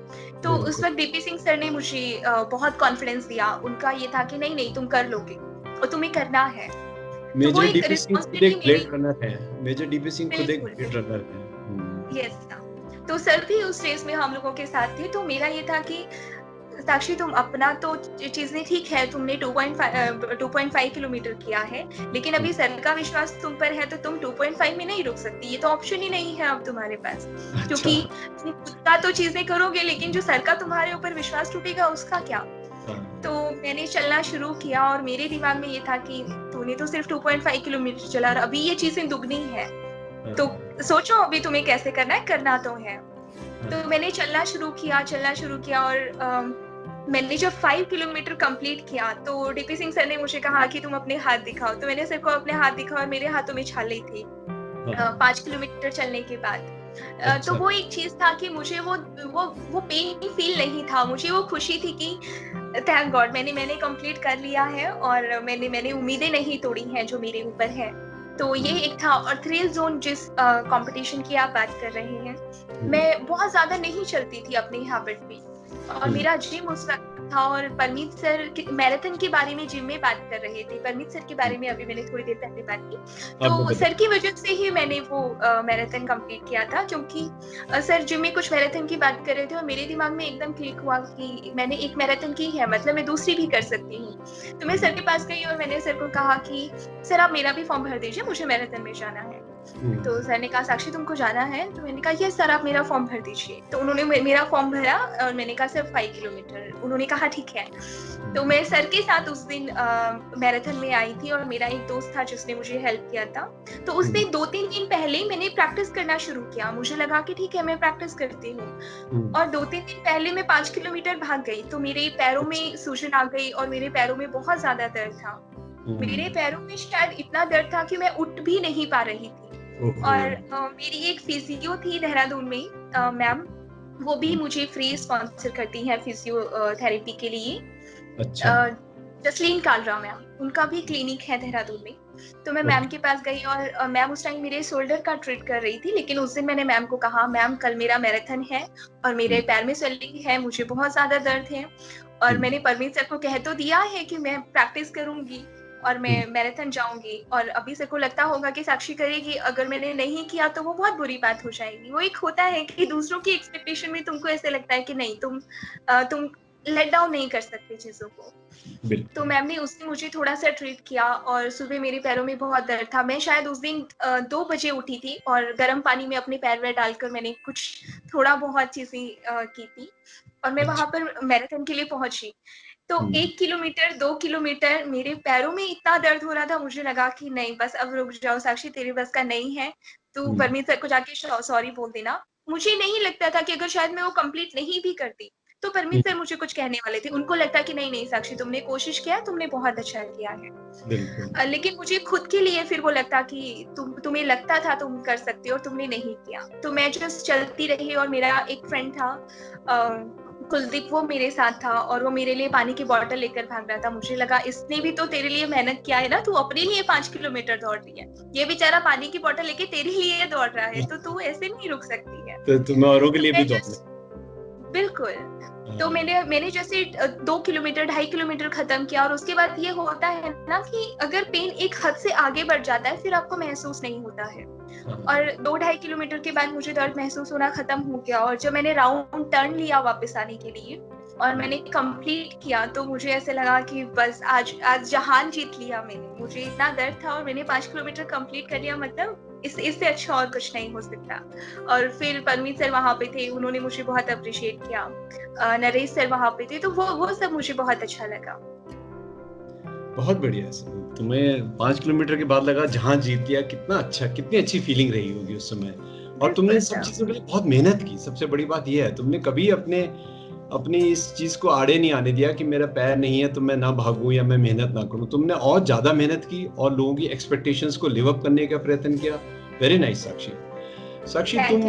तो उस बिल्कुल। वक्त डीपी सिंह सर ने मुझे बहुत कॉन्फिडेंस दिया। उनका ये था कि नहीं नहीं, तुम कर लोगे और तुम्हें करना है। तो वो मेजर एक डीपी सिंह खुद रिस्पॉन्सिबिलिटी एक मेरी। ब्लेड रनर है। मेजर डीपी सिंह खुद एक बिल्कुल ब्लेड बिल्कुल। रनर है। यस। तो सर भी उस रेस में हम लोगों के साथ थे। तो मेरा ये था कि साक्षी, तुम अपना तो चीजें ठीक है, तुमने 2.5 किलोमीटर किया है, लेकिन अभी सर का विश्वास तुम पर है, तो तुम 2.5 में नहीं रुक सकती, ये तो ऑप्शन ही नहीं है अब तुम्हारे पास। अच्छा। क्योंकि तुम खुद का तो चीजें करोगे, लेकिन जो सर का तुम्हारे ऊपर विश्वास टूटेगा उसका क्या। हाँ। तो मैंने चलना शुरू किया और मेरे दिमाग में ये था कि तूने तो सिर्फ 2.5 किलोमीटर चला और अभी ये चीजें दुगनी है, तो सोचो अभी तुम्हें कैसे करना है, करना तो है। तो मैंने चलना शुरू किया और मैंने जब 5 किलोमीटर कंप्लीट किया तो डीपी सिंह सर ने मुझे कहा कि तुम अपने हाथ दिखाओ। तो मैंने सर को अपने हाथ दिखाया और मेरे हाथों में छाले थी 5 किलोमीटर चलने के बाद। तो अच्छा। वो एक चीज था कि मुझे वो पेन फील नहीं था, मुझे वो खुशी थी कि थैंक गॉड मैंने कंप्लीट कर लिया है और मैंने उम्मीदें नहीं तोड़ी हैं जो मेरे ऊपर है। तो ये एक था। और थ्रिल जोन जिस कंपटीशन की आप बात कर रहे हैं, मैं बहुत ज्यादा नहीं चलती थी अपने हैबिट में। और मेरा जिम उस वक्त था और परमीत सर मैराथन के बारे में जिम में बात कर रहे थे। परमीत सर के बारे में अभी मैंने थोड़ी देर पहले बात की। आपने तो बताया। सर की वजह से ही मैंने वो मैराथन कंप्लीट किया था, क्योंकि सर जिम में कुछ मैराथन की बात कर रहे थे और मेरे दिमाग में एकदम क्लिक हुआ कि मैंने एक मैराथन की है, मतलब मैं दूसरी भी कर सकती हूँ। तो मैं सर के पास गई और मैंने सर को कहा कि सर आप मेरा भी फॉर्म भर दीजिए, मुझे मैराथन में जाना है। तो सर ने कहा साक्षी तुमको जाना है? तो मैंने कहा यस सर, आप मेरा फॉर्म भर दीजिए। तो उन्होंने मेरा फॉर्म भरा और मैंने कहा सर 5 किलोमीटर। उन्होंने कहा ठीक है। तो मैं सर के साथ उस दिन मैराथन में आई थी और मेरा एक दोस्त था जिसने मुझे हेल्प किया था। तो उसने 2-3 दिन पहले मैंने प्रैक्टिस करना शुरू किया। मुझे लगा कि ठीक है मैं प्रैक्टिस करती हूँ और 2-3 दिन पहले मैं 5 किलोमीटर भाग गई तो मेरे पैरों में सूजन आ गई और मेरे पैरों में बहुत ज्यादा दर्द था। मेरे पैरों में शायद इतना दर्द था कि मैं उठ भी नहीं पा रही थी। और मेरी एक फिजियो थी देहरादून में, मैम, वो भी मुझे फ्री स्पॉन्सर करती हैं फिजियोथेरेपी के लिए। अच्छा। जसलीन कालरा मैम, उनका भी क्लिनिक है देहरादून में। तो मैं मैम के पास गई और मैम उस टाइम मेरे शोल्डर का ट्रीट कर रही थी, लेकिन उस दिन मैंने मैम को कहा मैम कल मेरा मैराथन है और मेरे पैर में स्वेलिंग है, मुझे बहुत ज्यादा दर्द है और मैंने परमीत सर को कह तो दिया है कि मैं प्रैक्टिस करूंगी और मैं मैराथन जाऊंगी। और अभी सर को लगता होगा कि साक्षी करेगी, अगर मैंने नहीं किया तो वो बहुत बुरी बात हो जाएगी। वो एक होता है कि दूसरों की एक्सपेक्टेशन में तुमको ऐसे लगता है कि नहीं, तुम लेट डाउन नहीं कर सकते चीजों को। तो मैम ने उसने मुझे थोड़ा सा ट्रीट किया और सुबह मेरे पैरों में बहुत दर्द था। मैं शायद उस दिन 2 बजे उठी थी और गर्म पानी में अपने पैर डालकर मैंने कुछ थोड़ा बहुत चीजें की थी और मैं वहां पर मैराथन के लिए पहुंची। तो 1 किलोमीटर 2 किलोमीटर मेरे पैरों में इतना दर्द हो रहा था, मुझे लगा कि नहीं बस अब रुक जाओ साक्षी, तेरे बस का नहीं है, तू परमीत सर को जाके सॉरी बोल देना। मुझे नहीं लगता था कि अगर शायद मैं वो कंप्लीट नहीं भी करती तो परमीत सर मुझे कुछ कहने वाले थे। उनको लगता कि नहीं नहीं साक्षी, तुमने कोशिश किया, तुमने बहुत अच्छा किया है। लेकिन मुझे खुद के लिए फिर वो लगता कि तुम्हें लगता था तुम कर सकती हो और तुमने नहीं किया। तो मैं जस्ट चलती रही और मेरा एक फ्रेंड था कुलदीप, वो मेरे साथ था और वो मेरे लिए पानी की बोतल लेकर भाग रहा था। मुझे लगा इसने भी तो तेरे लिए मेहनत किया है ना, तू अपने लिए 5 किलोमीटर दौड़ रही है, ये बेचारा पानी की बोतल लेके तेरे लिए दौड़ रहा है, तो तू ऐसे नहीं रुक सकती है। तो तुम्हें औरों के लिए भी दौड़ना। बिल्कुल। तो मैंने जैसे 2 किलोमीटर 2.5 किलोमीटर खत्म किया और उसके बाद ये होता है ना कि अगर पेन एक हद से आगे बढ़ जाता है फिर आपको महसूस नहीं होता है। और 2-2.5 किलोमीटर के बाद मुझे दर्द महसूस होना खत्म हो गया और जब मैंने राउंड टर्न लिया वापस आने के लिए और मैंने कंप्लीट किया तो मुझे ऐसे लगा कि बस आज जहान जीत लिया मैंने। मुझे इतना दर्द था और मैंने 5 किलोमीटर कंप्लीट कर लिया, मतलब इससे अच्छा और कुछ नहीं हो सकता। और फिर परमीत सर वहां पे थे, उन्होंने मुझे बहुत अप्रिशिएट किया। नरेश सर वहां पे थे, तो वो सब मुझे बहुत अच्छा लगा। बहुत बढ़िया। तुम्हें 5 किलोमीटर के बाद लगा जहां जीत लिया, कितना अच्छा, कितनी अच्छी फीलिंग रही होगी उस समय। और तुमने सब चीजों के लिए बहुत मेहनत की। सबसे बड़ी बात यह है तुमने कभी अपनी इस चीज को आड़े नहीं आने दिया कि मेरा पैर नहीं है तो मैं ना भागूं या मैं मेहनत ना करूं। तुमने और ज्यादा मेहनत की और लोगों की एक्सपेक्टेशंस को लिव अप करने का प्रयत्न किया। वेरी नाइस साक्षी। साक्षी, तुम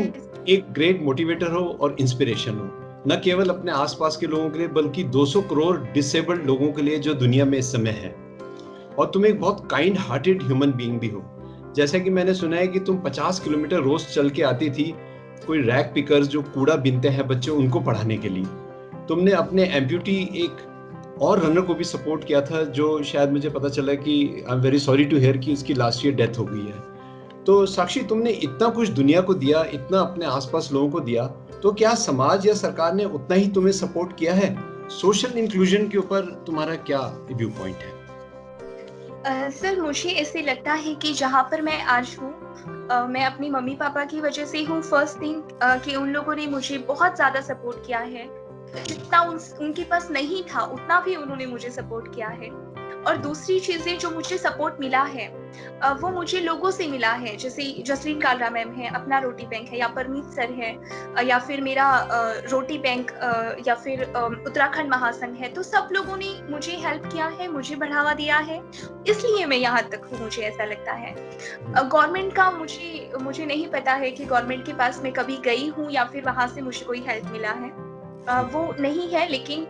एक ग्रेट मोटिवेटर हो और इंस्पिरेशन हो, न केवल अपने आसपास के लोगों के लिए बल्कि 200 करोड़ डिसेबल्ड लोगों के लिए जो दुनिया में इस समय है। और तुम एक बहुत काइंड हार्टेड ह्यूमन बीइंग भी हो। जैसा कि मैंने सुना है कि तुम 50 किलोमीटर रोज चल के आती थी कोई रैग पिकर्स जो कूड़ा बीनते हैं बच्चे, उनको पढ़ाने के लिए। तुमने अपने एम्प्यूटी एक और रनर को भी सपोर्ट किया था जो शायद मुझे पता चला कि I am very sorry to hear कि उसकी लास्ट ईयर डेथ हो गई है। तो साक्षी, तुमने इतना कुछ दुनिया को दिया, इतना अपने आसपास लोगों को दिया, तो क्या समाज या सरकार ने उतना ही तुम्हें सपोर्ट किया है? सोशल इंक्लूजन के ऊपर तुम्हारा क्या व्यू पॉइंट है? सर मुझे ऐसे लगता है कि जहाँ पर मैं आज हूँ मैं अपनी मम्मी पापा की वजह से हूँ। फर्स्ट थिंग कि उन लोगों ने मुझे बहुत ज्यादा सपोर्ट किया है, जितना उनके पास नहीं था उतना भी उन्होंने मुझे सपोर्ट किया है। और दूसरी चीजें जो मुझे सपोर्ट मिला है वो मुझे लोगों से मिला है, जैसे जसलीन कालरा मैम है, अपना रोटी बैंक है, या परमीत सर है, या फिर मेरा रोटी बैंक या फिर उत्तराखंड महासंघ है। तो सब लोगों ने मुझे हेल्प किया है, मुझे बढ़ावा दिया है, इसलिए मैं यहाँ तक हूँ, मुझे ऐसा लगता है। गवर्नमेंट का मुझे नहीं पता है कि गवर्नमेंट के पास मैं कभी गई हूँ या फिर वहां से मुझे कोई हेल्प मिला है, वो नहीं है। लेकिन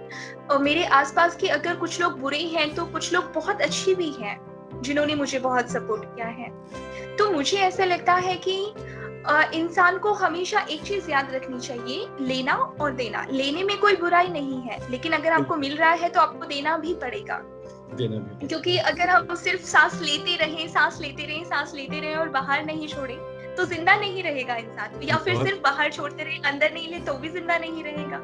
मेरे आसपास के अगर कुछ लोग बुरे हैं तो कुछ लोग बहुत अच्छे भी हैं जिन्होंने मुझे बहुत सपोर्ट किया है। तो मुझे ऐसा लगता है कि इंसान को हमेशा एक चीज याद रखनी चाहिए, लेना और देना। लेने में कोई बुराई नहीं है, लेकिन अगर आपको मिल रहा है तो आपको देना भी पड़ेगा। क्योंकि अगर हम सिर्फ सांस लेते रहें, सांस लेते रहें, सांस लेते रहें और बाहर नहीं छोड़े तो जिंदा नहीं रहेगा इंसान, या फिर सिर्फ बाहर छोड़ते रहे अंदर नहीं ले तो भी जिंदा नहीं रहेगा।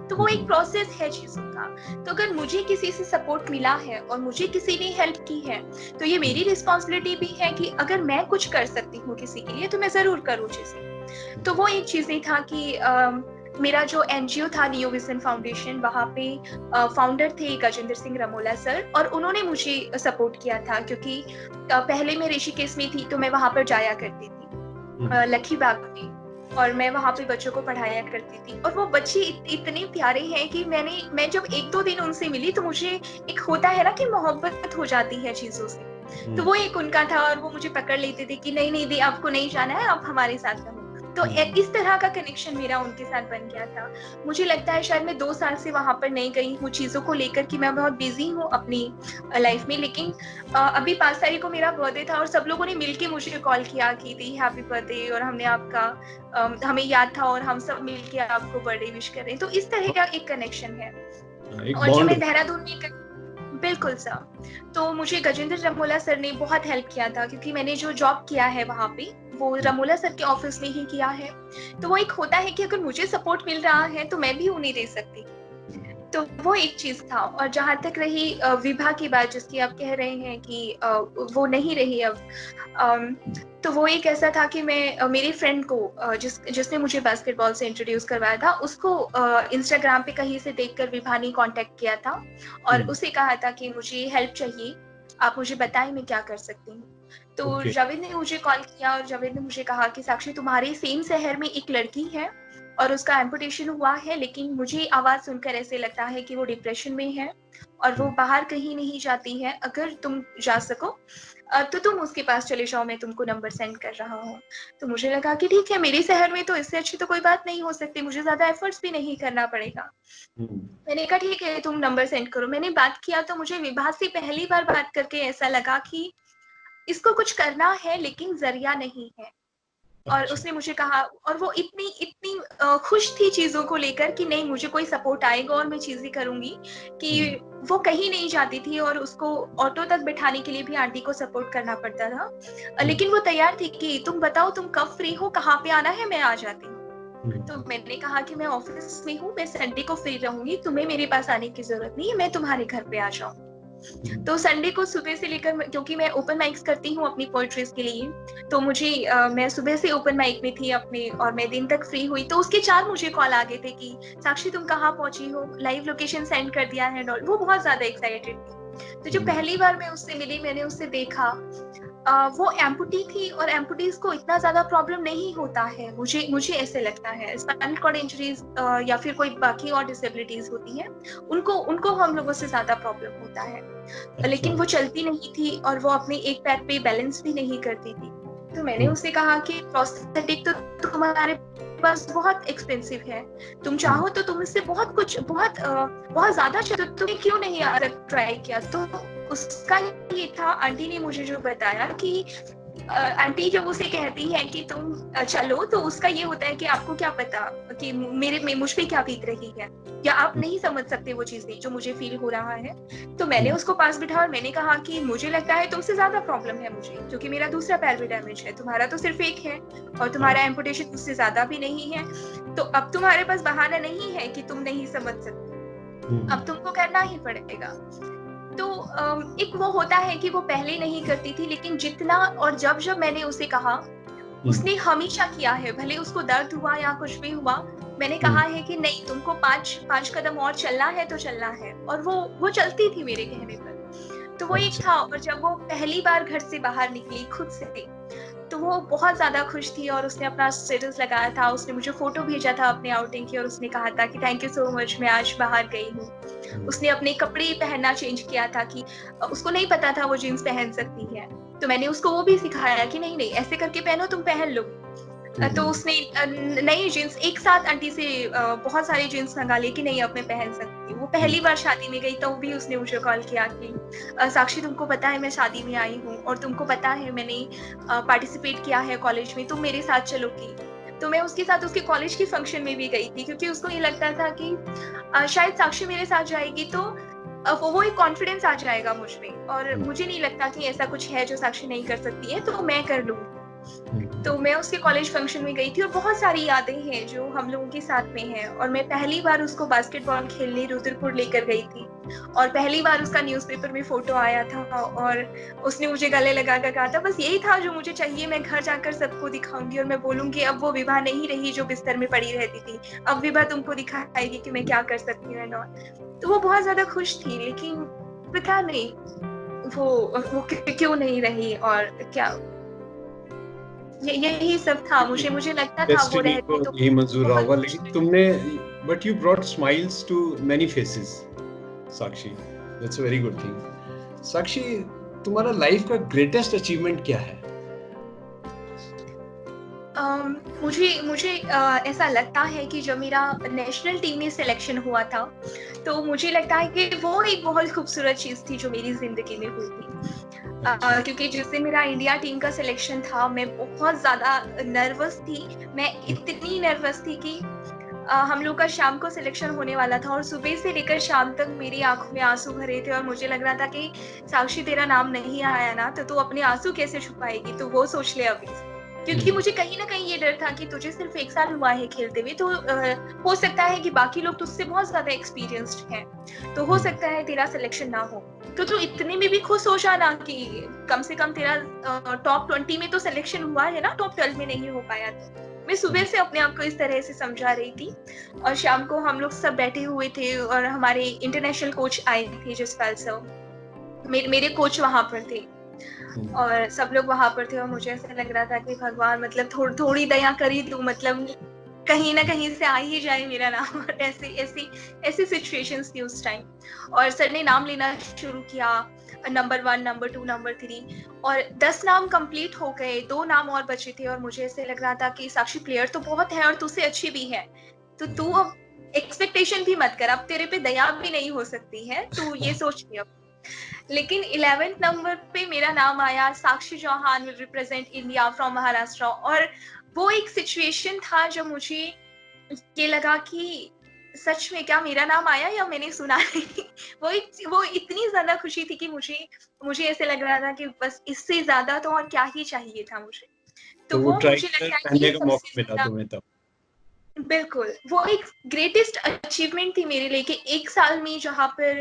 तो वो एक प्रोसेस है चीजों का। तो अगर मुझे किसी से सपोर्ट मिला है और मुझे किसी ने हेल्प की है तो ये मेरी रिस्पॉन्सिबिलिटी भी है कि अगर मैं कुछ कर सकती हूँ किसी के लिए तो मैं जरूर करूँ चीजें। तो वो एक चीज नहीं था कि मेरा जो एनजीओ था नियो विजन फाउंडेशन, वहाँ पे फाउंडर थे गजेंद्र सिंह रमोला सर, और उन्होंने मुझे सपोर्ट किया था क्योंकि पहले मैं ऋषिकेश में थी तो मैं वहाँ पर जाया करती थी लखीबाग में, और मैं वहाँ पे बच्चों को पढ़ाया करती थी। और वो बच्चे इतने प्यारे हैं कि मैं जब 1-2 दिन उनसे मिली तो मुझे एक होता है ना कि मोहब्बत हो जाती है चीजों से। तो वो एक उनका था और वो मुझे पकड़ लेते थे कि नहीं नहीं दी, आपको नहीं जाना है, आप हमारे साथ रहो। तो इस तरह का कनेक्शन मेरा उनके साथ बन गया था। मुझे लगता है शायद मैं 2 साल से वहां पर नहीं गई हूँ चीजों को लेकर कि मैं बहुत बिजी हूँ अपनी लाइफ में। लेकिन अभी 5 तारीख को मेरा बर्थडे था और सब लोगों ने मिलके मुझे कॉल किया कि दी हैप्पी बर्थडे, और हमने आपका हमें याद था और हम सब मिलके आपको बर्थडे विश कर रहे हैं। तो इस तरह का एक कनेक्शन है। और जब मैं देहरादून में बिल्कुल सर, तो मुझे गजेंद्र रमोला सर ने बहुत हेल्प किया था क्योंकि मैंने जो जॉब किया है वहाँ पे वो रमोला सर के ऑफिस में ही किया है। तो वो एक होता है कि अगर मुझे सपोर्ट मिल रहा है तो मैं भी उन्हें दे सकती। तो वो एक चीज था। और जहां तक रही विभा की बात जिसकी आप कह रहे हैं कि वो नहीं रही अब, तो वो एक ऐसा था कि मैं मेरी फ्रेंड को जिसने मुझे बास्केटबॉल से इंट्रोड्यूस करवाया था उसको इंस्टाग्राम पे कहीं से देखकर विभा ने कांटेक्ट किया था और उसे कहा था कि मुझे हेल्प चाहिए, आप मुझे बताएं मैं क्या कर सकती हूँ। तो जावेद ने मुझे कॉल किया और जावेद ने मुझे कहा कि साक्षी तुम्हारे सेम शहर में एक लड़की है और उसका एम्पुटेशन हुआ है, लेकिन मुझे आवाज सुनकर ऐसे लगता है कि वो डिप्रेशन में है और वो बाहर कहीं नहीं जाती है। अगर तुम जा सको तो तुम उसके पास चले जाओ, मैं तुमको नंबर सेंड कर रहा हूँ। तो मुझे लगा कि ठीक है, मेरे शहर में तो इससे अच्छी तो कोई बात नहीं हो सकती, मुझे ज्यादा एफर्ट्स भी नहीं करना पड़ेगा। मैंने कहा ठीक है तुम नंबर सेंड करो। मैंने बात किया तो मुझे विभा से पहली बार बात करके ऐसा लगा कि इसको कुछ करना है लेकिन जरिया नहीं है। और उसने मुझे कहा, और वो इतनी इतनी खुश थी चीजों को लेकर कि नहीं मुझे कोई सपोर्ट आएगा और मैं चीजें करूंगी, कि वो कहीं नहीं जाती थी और उसको ऑटो तक बिठाने के लिए भी आंटी को सपोर्ट करना पड़ता था। लेकिन वो तैयार थी कि तुम बताओ तुम कब फ्री हो, कहाँ पे आना है, मैं आ जाती हूँ। तो मैंने कहा कि मैं ऑफिस में हूँ, मैं संडे को फ्री रहूंगी, तुम्हें मेरे पास आने की जरूरत नहीं है, मैं तुम्हारे घर पे आ जाऊँ। तो संडे को सुबह से लेकर, क्योंकि मैं ओपन माइक्स करती हूँ अपनी पोएट्रीज के लिए, तो मुझे मैं सुबह से ओपन माइक में थी अपने और मैं दिन तक फ्री हुई। तो उसके 4 मुझे कॉल आ गए थे कि साक्षी तुम कहाँ पहुंची हो, लाइव लोकेशन सेंड कर दिया है। वो बहुत ज्यादा एक्साइटेड थी। तो जो पहली बार मैं उससे मिली, मैंने उससे देखा, वो एम्पुटी थी और एम्पुटीज को इतना ज्यादा प्रॉब्लम नहीं होता है, मुझे ऐसे लगता है। स्पाइनल कॉर्ड इंजरीज या फिर कोई बाकी और डिसेबिलिटीज होती है, उनको हम लोगों से ज्यादा प्रॉब्लम होता है। लेकिन वो चलती नहीं थी और वो अपने एक पैर पे बैलेंस भी नहीं करती थी। तो मैंने उससे कहा कि प्रोस्थेटिक तो तुम्हारे पास बहुत एक्सपेंसिव है, तुम चाहो तो तुम इससे बहुत कुछ बहुत ज्यादा तो तुम्हें क्यों नहीं ट्राई किया। तो उसका ये था, आंटी ने मुझे जो बताया कि आंटी जब उसे कहती है कि तुम चलो, तो उसका ये होता है कि आपको क्या पता कि मुझ पे क्या बीत रही है, या आप नहीं समझ सकते वो चीजें जो मुझे फील हो रहा है। तो मैंने उसको पास बिठाया और मैंने कहा कि मुझे लगता है तुमसे ज्यादा प्रॉब्लम है मुझे, क्योंकि मेरा दूसरा पैर भी डैमेज है, तुम्हारा तो सिर्फ एक है और तुम्हारा एम्पुटेशन उससे ज्यादा भी नहीं है। तो अब तुम्हारे पास बहाना नहीं है कि तुम नहीं समझ सकते, अब तुमको करना ही पड़ेगा। तो एक वो होता है कि वो पहले नहीं करती थी, लेकिन जितना और जब मैंने उसे कहा, उसने हमेशा किया है, भले उसको दर्द हुआ या कुछ भी हुआ। मैंने कहा है कि नहीं तुमको 5 कदम और चलना है तो चलना है, और वो चलती थी मेरे कहने पर। तो वो एक था। और जब वो पहली बार घर से बाहर निकली खुद से, तो वो बहुत ज्यादा खुश थी और उसने अपना स्टेटस लगाया था, उसने मुझे फोटो भेजा था अपने आउटिंग की और उसने कहा था कि थैंक यू सो मच, मैं आज बाहर गई हूँ। उसने अपने कपड़े पहनना चेंज किया था कि उसको नहीं पता था वो जीन्स पहन सकती है, तो मैंने उसको वो भी सिखाया कि नहीं नहीं ऐसे करके पहनो, तुम पहन लो। तो उसने नई जीन्स एक साथ आंटी से बहुत सारी जीन्स मंगा ली कि नहीं अब मैं पहन सकती हूँ। वो पहली बार शादी में गई तो भी उसने मुझे कॉल किया कि साक्षी तुमको पता है मैं शादी में आई हूँ और तुमको पता है मैंने पार्टिसिपेट किया है कॉलेज में, तुम मेरे साथ चलोगी। तो मैं उसके साथ उसके कॉलेज की फंक्शन में भी गई थी क्योंकि उसको ये लगता था कि शायद साक्षी मेरे साथ जाएगी तो वो एक कॉन्फिडेंस आ जाएगा मुझ में, और मुझे नहीं लगता कि ऐसा कुछ है जो साक्षी नहीं कर सकती है, तो मैं कर लूंगी। तो मैं उसके कॉलेज फंक्शन में गई थी और बहुत सारी यादें हैं जो हम लोगों के साथ में हैं। और मैं पहली बार उसको बास्केटबॉल खेलने रुद्रपुर लेकर गई थी और पहली बार उसका न्यूज़पेपर में फोटो आया था और उसने मुझे गले लगा कर कहा था बस यही था जो मुझे चाहिए, मैं घर जाकर सबको दिखाऊंगी और मैं बोलूंगी अब वो विभा नहीं रही जो बिस्तर में पड़ी रहती थी, अब विभा तुमको दिखाएगी कि मैं क्या कर सकती हूँ। तो वो बहुत ज्यादा खुश थी, लेकिन पता नहीं वो क्यों नहीं रही और क्या यही सब था। मुझे लगता था वो डेस्टिनी को रहती तो यही मंजूर रहा होगा, बहुत लेकिन तुमने but you brought smiles to many faces Sakshi, that's a very good thing. Sakshi, तुम्हारा लाइफ का ग्रेटेस्ट अचीवमेंट क्या है? मुझे ऐसा लगता है कि जब मेरा नेशनल टीम में सिलेक्शन हुआ था तो मुझे लगता है कि वो एक बहुत खूबसूरत चीज़ थी जो मेरी ज़िंदगी में हुई थी। क्योंकि जिस दिन मेरा इंडिया टीम का सिलेक्शन था मैं बहुत ज़्यादा नर्वस थी। मैं इतनी नर्वस थी कि हम लोग का शाम को सिलेक्शन होने वाला था और सुबह से लेकर शाम तक मेरी आंखों में आंसू भरे थे और मुझे लग रहा था कि साक्षी तेरा नाम नहीं आया ना तो तू अपने आंसू कैसे छुपाएगी, तो वो सोच ले अभी। क्योंकि मुझे कहीं ना कहीं ये डर था कि तुझे सिर्फ 1 साल हुआ है खेलते हुए, तो हो सकता है कि बाकी लोग तुझसे बहुत ज्यादा एक्सपीरियंस्ड हैं, तो हो सकता है तेरा सिलेक्शन ना हो। तो तू इतने में भी खुश हो जाना कि कम से कम तेरा टॉप 20 में तो सिलेक्शन हुआ है ना, टॉप 12 में नहीं हो पाया। तो मैं सुबह से अपने आप को इस तरह से समझा रही थी और शाम को हम लोग सब बैठे हुए थे और हमारे इंटरनेशनल कोच आए थे जसपाल सर, मेरे कोच वहां पर थे और सब लोग वहां पर थे और मुझे ऐसा लग रहा था कि भगवान मतलब थोड़ी दया करी तू, मतलब कहीं ना कहीं से आ ही जाए मेरा नाम। और ऐसी सिचुएशंस थी उस टाइम। और सर ने नाम लेना शुरू किया, नंबर 1, नंबर 2, नंबर 3, और 10 नाम कंप्लीट हो गए, 2 नाम और बचे थे और मुझे ऐसे लग रहा था कि साक्षी प्लेयर तो बहुत है और तुझसे अच्छी भी है, तो तू अब एक्सपेक्टेशन भी मत कर, अब तेरे पे दया भी नहीं हो सकती है, तू ये सोच लिया। लेकिन 11th नंबर पे मेरा नाम आया, Sakshi Chauhan will represent India from Maharashtra, और वो एक सिचुएशन था जब मुझे ये लगा कि सच में क्या मेरा नाम आया या मैंने सुना नहीं। वो इतनी ज्यादा खुशी थी कि मुझे ऐसे लग रहा था कि बस इससे ज्यादा तो और क्या ही चाहिए था मुझे। तो तो वो वो ट्राई मुझे लगता है पहनने कि का सबसे मौका मिला ज्यादा तुम्हें तब? बिल्कुल, वो एक ग्रेटेस्ट अचीवमेंट थी मेरे लिए कि 1 साल में जहाँ पर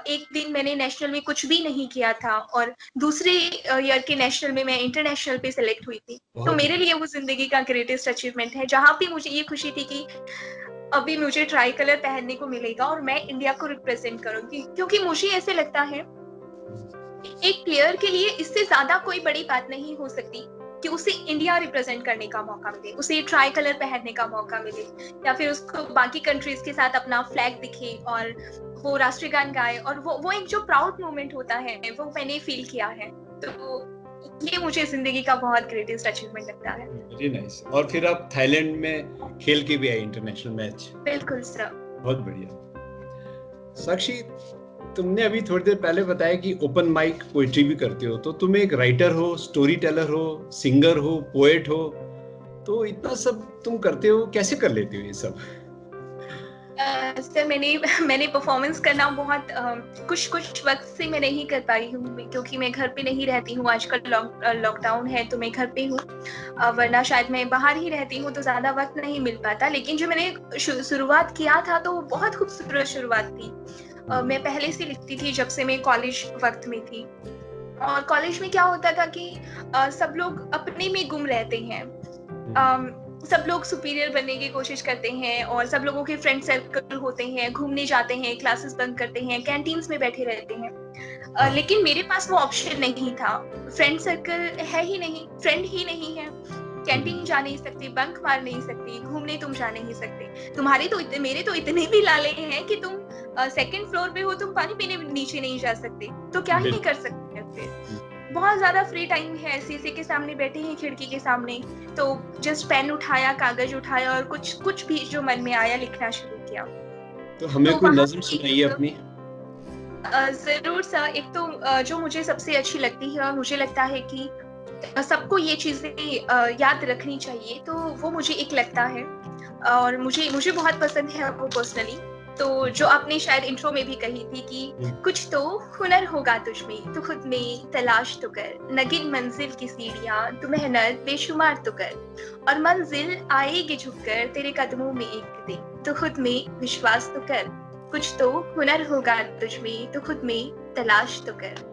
एक दिन मैंने नेशनल में कुछ भी नहीं किया था और दूसरे ईयर के नेशनल में मैं इंटरनेशनल पे सेलेक्ट हुई थी। तो मेरे लिए वो ज़िंदगी का ग्रेटेस्ट अचीवमेंट है, जहाँ पे मुझे ये खुशी थी कि अभी मुझे ट्राई कलर पहनने को मिलेगा और मैं इंडिया को रिप्रेजेंट करूँगी। क्योंकि मुझे ऐसे लगता है, एक प्लेयर के लिए इससे ज़्यादा कोई बड़ी बात नहीं हो सकती कि उसे इंडिया रिप्रेजेंट करने का मौका मिले, उसे ट्राई कलर पहनने का मौका मिले, या फिर उसको बाकी कंट्रीज के साथ अपना फ्लैग दिखे और वो राष्ट्रीय गान गाए, और वो एक जो प्राउड मोमेंट होता है वो मैंने फील किया है। तो ये मुझे जिंदगी का बहुत ग्रेटेस्ट अचीवमेंट लगता है। Very nice. और फिर आप थाईलैंड में खेल के भी आए इंटरनेशनल मैच? बिल्कुल सर। बहुत बढ़िया। साक्षी, तुमने अभी थोड़ी देर पहले बताया कि ओपन माइक पोएट्री भी करते हो, तो तुम एक राइटर हो, स्टोरी टेलर हो, सिंगर हो, पोएट हो, तो इतना सब तुम करते हो, कैसे कर लेते हो ये सब? सर मैंने परफॉर्मेंस करना बहुत कुछ वक्त से मैं नहीं कर पाई हूँ क्योंकि मैं घर पे नहीं रहती हूँ आजकल, लॉकडाउन है तो मैं घर पे हूँ, वरना शायद मैं बाहर ही रहती हूँ तो ज़्यादा वक्त नहीं मिल पाता। लेकिन जो मैंने शुरुआत किया था तो वो बहुत खूबसूरत शुरुआत थी। मैं पहले से लिखती थी जब से मैं कॉलेज वक्त में थी, और कॉलेज में क्या होता था कि सब लोग अपने में गुम रहते हैं, सब लोग सुपीरियर बनने की कोशिश करते हैं और सब लोगों के फ्रेंड सर्कल होते हैं, घूमने जाते हैं, क्लासेस बंक करते हैं, कैंटीन्स में बैठे रहते हैं। लेकिन मेरे पास वो ऑप्शन नहीं था, फ्रेंड सर्कल है ही नहीं, फ्रेंड ही नहीं है, कैंटीन जा नहीं सकती, बंक मार नहीं सकती, घूमने तुम जा नहीं सकते, मेरे तो इतने भी लाले हैं कि तुम सेकंड फ्लोर पे हो, तुम पानी पीने नीचे नहीं जा सकते, तो क्या ही कर सकते हैं फिर। बहुत ज्यादा फ्री टाइम है, शीशे के सामने बैठे हैं, खिड़की के सामने, तो जस्ट पेन उठाया, कागज उठाया और कुछ भी जो मन में आया लिखना शुरू किया। तो हमें तो कोई वहाँ नज्म सुनाइए अपनी। जरूर सर। एक तो जो मुझे सबसे अच्छी लगती है और मुझे लगता है कि सबको ये चीजें याद रखनी चाहिए, तो वो मुझे एक लगता है और मुझे मुझे बहुत पसंद है वो पर्सनली। तो जो आपने शायद इंट्रो में भी कही थी कि कुछ तो हुनर होगा तुझ में, तो खुद में तलाश तो कर, नगिन मंजिल की सीढ़ियां, तू मेहनत बेशुमार तो कर, और मंजिल आएगी झुककर तेरे कदमों में एक दिन, तो खुद में विश्वास तो कर, कुछ तो हुनर होगा तुझ में, तो खुद में तलाश तो कर।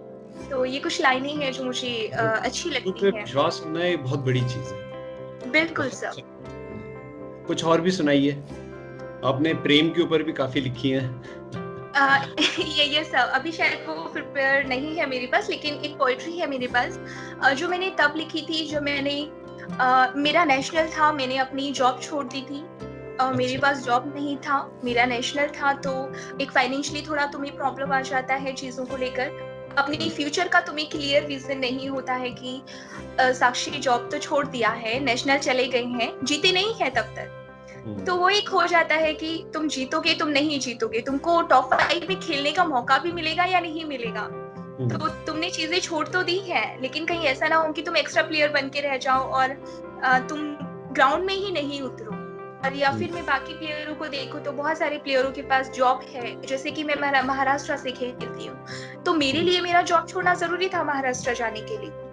तो ये कुछ लाइनें हैं जो मुझे अच्छी खुद लगती पे हैं। विश्वास होना एक बहुत बड़ी चीज है। बिल्कुल बहुत सर। अच्छा। कुछ और भी सुनाइए। आपने प्रेम के ऊपर भी काफी लिखी है। ये सब अभी शायद वो प्रिपेयर नहीं है मेरे पास, लेकिन एक पोएट्री है मेरे पास जो मैंने तब लिखी थी जो मैंने मेरा नेशनल था, मैंने अपनी जॉब छोड़ दी थी। मेरे अच्छा। पास जॉब नहीं था, मेरा नेशनल था, तो एक फाइनेंशियली थोड़ा तुम्हें प्रॉब्लम आ जाता है चीजों को लेकर। अपने फ्यूचर का तुम्हें क्लियर विजन नहीं होता है कि साक्षी जॉब तो छोड़ दिया है, नेशनल चले गए हैं, जीते नहीं है तब तक। तो वो एक हो जाता है कि तुम जीतोगे, तुम नहीं जीतोगे, तुमको टॉप 5 में खेलने का मौका भी मिलेगा या नहीं मिलेगा। तो तुमने चीजें छोड़ तो दी है, लेकिन कहीं ऐसा ना हो कि तुम एक्स्ट्रा प्लेयर बन के रह जाओ और तुम ग्राउंड में ही नहीं उतरो। और या फिर मैं बाकी प्लेयरों को देखूं तो बहुत सारे प्लेयरों के पास जॉब है, जैसे कि मैं महाराष्ट्र से खेलती हूँ, तो मेरे लिए मेरा जॉब छोड़ना जरूरी था महाराष्ट्र जाने के लिए।